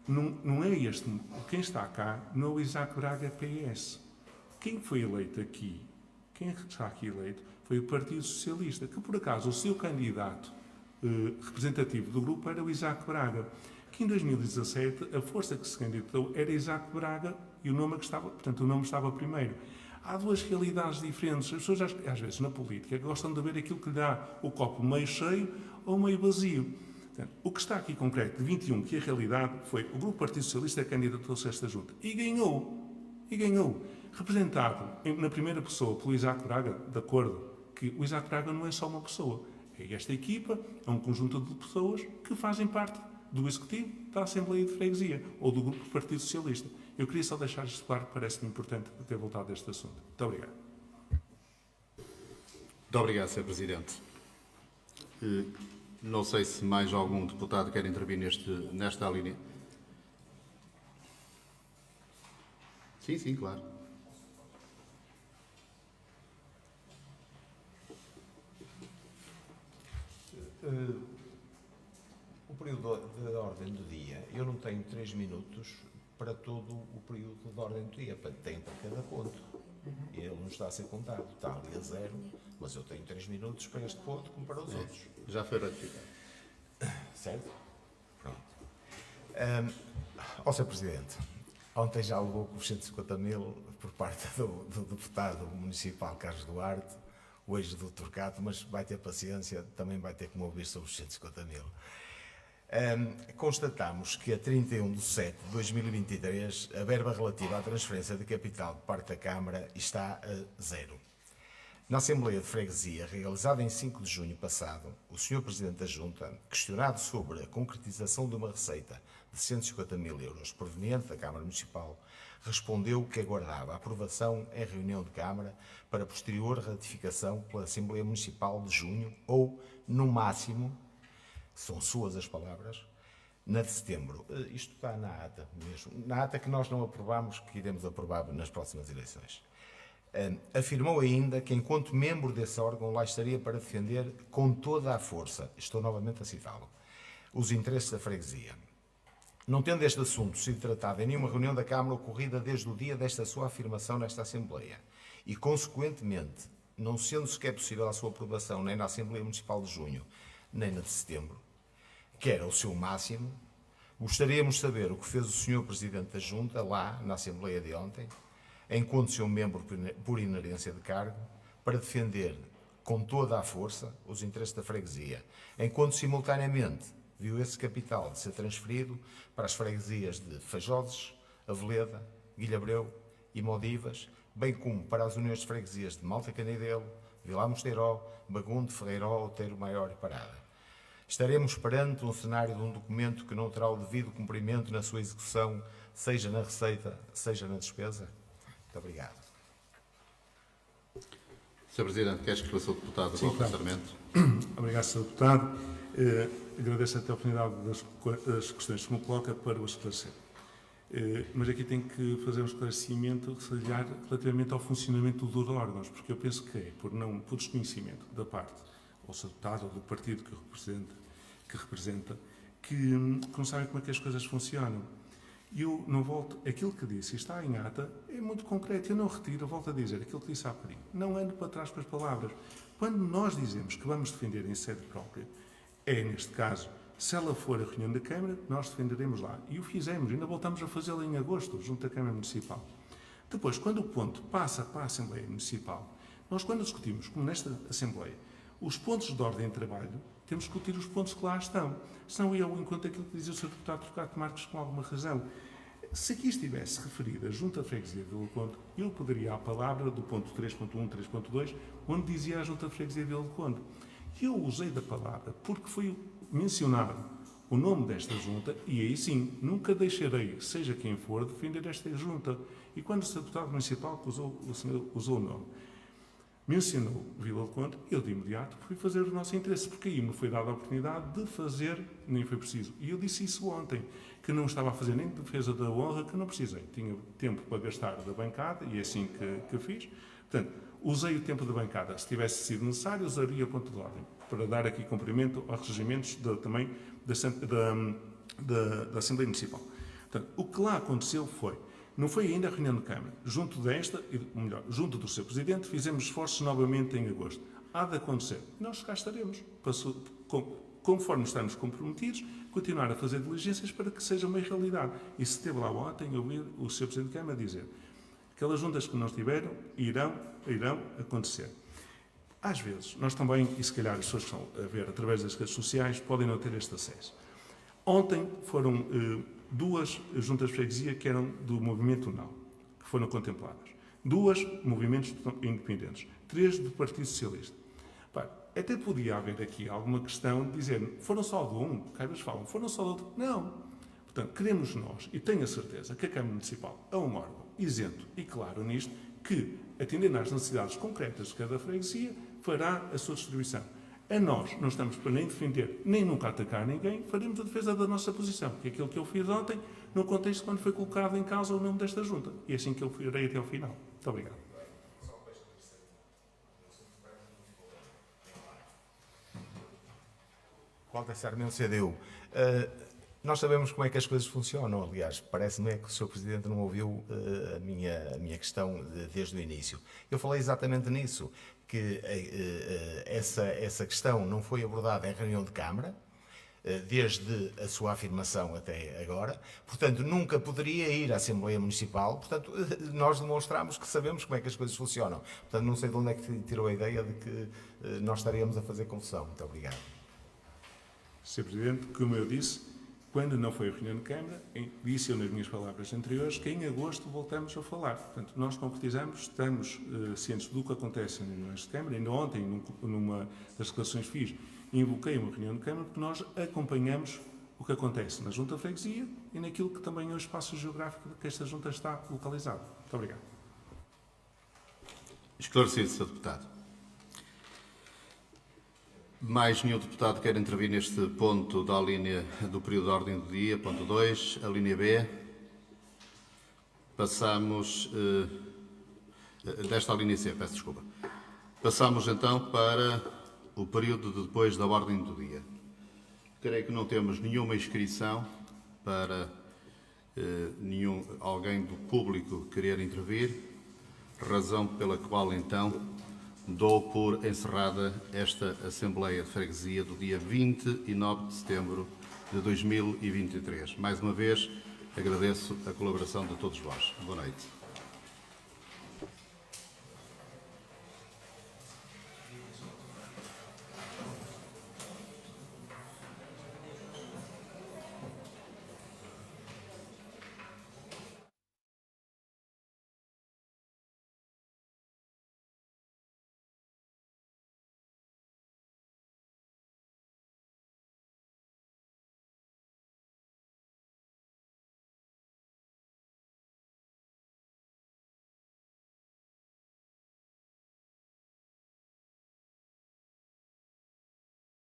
não é este, quem está cá, não é o Isaac Braga PS. Quem foi eleito aqui, quem está aqui eleito, foi o Partido Socialista, que por acaso o seu candidato representativo do grupo era o Isaac Braga, que em 2017 a força que se candidatou era Isaac Braga e o nome que estava, portanto o nome estava primeiro. Há duas realidades diferentes. As pessoas, às vezes, na política, gostam de ver aquilo que lhe dá o copo meio cheio ou meio vazio. Portanto, o que está aqui concreto, de 21, que a realidade foi o Grupo Partido Socialista candidatou-se a esta junta. E ganhou. E ganhou. Representado na primeira pessoa pelo Isaac Braga, de acordo, que o Isaac Braga não é só uma pessoa. É esta equipa, é um conjunto de pessoas que fazem parte do Executivo, da Assembleia de Freguesia ou do Grupo Partido Socialista. Eu queria só deixar isto claro, parece-me importante ter voltado a este assunto. Muito obrigado. Muito obrigado, Sr. Presidente. Não sei se mais algum deputado quer intervir nesta linha. Sim, claro. O período de ordem do dia, eu não tenho 3 minutos para todo o período de ordem do dia, tenho para cada ponto. Eu não está a ser contado, está ali a 0, mas eu tenho 3 minutos para este ponto como para os outros. Já foi ratificado. Certo? Pronto. Ó Sr. Presidente, ontem já levou com os 150 mil por parte do deputado municipal Carlos Duarte, hoje do Turcato, mas vai ter paciência, também vai ter que me ouvir sobre os 150 mil. Constatamos que a 31 de setembro de 2023 a verba relativa à transferência de capital de parte da Câmara está a 0. Na Assembleia de Freguesia, realizada em 5 de junho passado, o Sr. Presidente da Junta, questionado sobre a concretização de uma receita de 150 mil euros proveniente da Câmara Municipal, respondeu que aguardava a aprovação em reunião de Câmara para posterior ratificação pela Assembleia Municipal de junho ou, no máximo, são suas as palavras, na de setembro. Isto está na ata mesmo. Na ata que nós não aprovamos, que iremos aprovar nas próximas eleições. Afirmou ainda que, enquanto membro desse órgão, lá estaria para defender com toda a força, estou novamente a citá-lo, os interesses da freguesia. Não tendo este assunto sido tratado em nenhuma reunião da Câmara ocorrida desde o dia desta sua afirmação nesta Assembleia e, consequentemente, não sendo sequer possível a sua aprovação nem na Assembleia Municipal de junho, nem na de setembro, que era o seu máximo, gostaríamos de saber o que fez o Sr. Presidente da Junta lá na Assembleia de ontem, enquanto seu membro por inerência de cargo, para defender com toda a força os interesses da freguesia, enquanto simultaneamente viu esse capital de ser transferido para as freguesias de Fajoses, Aveleda, Guilhabreu e Modivas, bem como para as uniões de freguesias de Malta Canidelo, Vilar Mosteiró, Bagunde, Ferreiró, Outeiro Maior e Parada. Estaremos perante um cenário de um documento que não terá o devido cumprimento na sua execução, seja na receita, seja na despesa? Muito obrigado. Sr. Presidente, quer esclarecer o deputado Sim, claro. parlamentarmente? Obrigado, Sr. Deputado. Agradeço até a oportunidade das questões que me coloca para o esclarecer. Mas aqui tenho que fazer um esclarecimento relativamente ao funcionamento dos órgãos, porque eu penso que é por desconhecimento da parte, ou Sr. Deputado, ou do partido que representa, que não sabem como é que as coisas funcionam. E eu não volto, aquilo que disse, está em ata, é muito concreto, eu não retiro, eu volto a dizer aquilo que disse há bocadinho. Não ando para trás com as palavras. Quando nós dizemos que vamos defender em sede própria, neste caso, se ela for a reunião da Câmara, nós defenderemos lá. E o fizemos, ainda voltamos a fazê-lo em agosto, junto à Câmara Municipal. Depois, quando o ponto passa para a Assembleia Municipal, nós quando discutimos, como nesta Assembleia, os pontos de ordem de trabalho, temos que discutir os pontos que lá estão. Senão eu, enquanto aquilo que dizia o Sr. Deputado Turcato Marques com alguma razão. Se aqui estivesse referida a Junta de Freguesia de Vila do Conde, eu poderia a palavra do ponto 3.1, 3.2, onde dizia a Junta de Freguesia de Vila do Conde. E eu usei da palavra porque foi mencionado o nome desta junta e aí sim, nunca deixarei, seja quem for, defender esta junta. E quando o Sr. Deputado Municipal usou o nome, mencionou Vila do Conde, eu de imediato fui fazer o nosso interesse, porque aí me foi dada a oportunidade de fazer, nem foi preciso. E eu disse isso ontem, que não estava a fazer nem defesa da honra, que não precisei. Tinha tempo para gastar da bancada, e é assim que fiz. Portanto, usei o tempo da bancada. Se tivesse sido necessário, usaria o ponto de ordem, para dar aqui cumprimento aos regimentos também da Assembleia Municipal. Portanto, o que lá aconteceu foi, não foi ainda a reunião de Câmara. Junto desta, ou melhor, junto do Sr. Presidente, fizemos esforços novamente em agosto. Há de acontecer. Nós cá estaremos, conforme estamos comprometidos, continuar a fazer diligências para que seja uma realidade. E se esteve lá ontem, ouvir o Sr. Presidente de Câmara dizer aquelas juntas que não estiveram, irão acontecer. Às vezes, nós também, e se calhar as pessoas que estão a ver através das redes sociais, podem não ter este acesso. Ontem foram duas juntas de freguesia que eram do movimento NAU, que foram contempladas. 2 movimentos independentes. 3 do Partido Socialista. Até podia haver aqui alguma questão de dizer, foram só de um, que às vezes falam, foram só do outro. Não. Portanto, queremos nós, e tenho a certeza que a Câmara Municipal é um órgão isento e claro nisto, que, atendendo às necessidades concretas de cada freguesia, fará a sua distribuição. A nós não estamos para nem defender, nem nunca atacar ninguém, faremos a defesa da nossa posição, que é aquilo que eu fiz ontem, no contexto quando foi colocado em causa o nome desta junta. E é assim que eu farei até ao final. Muito obrigado. Walter Sarmento, CDU. Nós sabemos como é que as coisas funcionam. Aliás, parece-me que o Sr. Presidente não ouviu a minha questão desde o início. Eu falei exatamente nisso, que essa questão não foi abordada em reunião de Câmara, desde a sua afirmação até agora, portanto, nunca poderia ir à Assembleia Municipal, portanto, nós demonstramos que sabemos como é que as coisas funcionam. Portanto, não sei de onde é que tirou a ideia de que nós estaríamos a fazer confusão. Muito obrigado. Sr. Presidente, como eu disse, quando não foi a reunião de Câmara, disse eu nas minhas palavras anteriores que em agosto voltamos a falar. Portanto, nós concretizamos, estamos cientes do que acontece nas reuniões de Câmara. Ainda ontem, numa das declarações que fiz, invoquei uma reunião de Câmara porque nós acompanhamos o que acontece na Junta de Freguesia e naquilo que também é o espaço geográfico que esta Junta está localizada. Muito obrigado. Esclarecido, Sr. Deputado. Mais nenhum deputado quer intervir neste ponto da linha do período de ordem do dia, ponto 2, a linha B. Passamos, desta linha C, peço desculpa. Passamos então para o período de depois da ordem do dia. Creio que não temos nenhuma inscrição para alguém do público querer intervir, razão pela qual então dou por encerrada esta Assembleia de Freguesia do dia 29 de setembro de 2023. Mais uma vez, agradeço a colaboração de todos vós. Boa noite.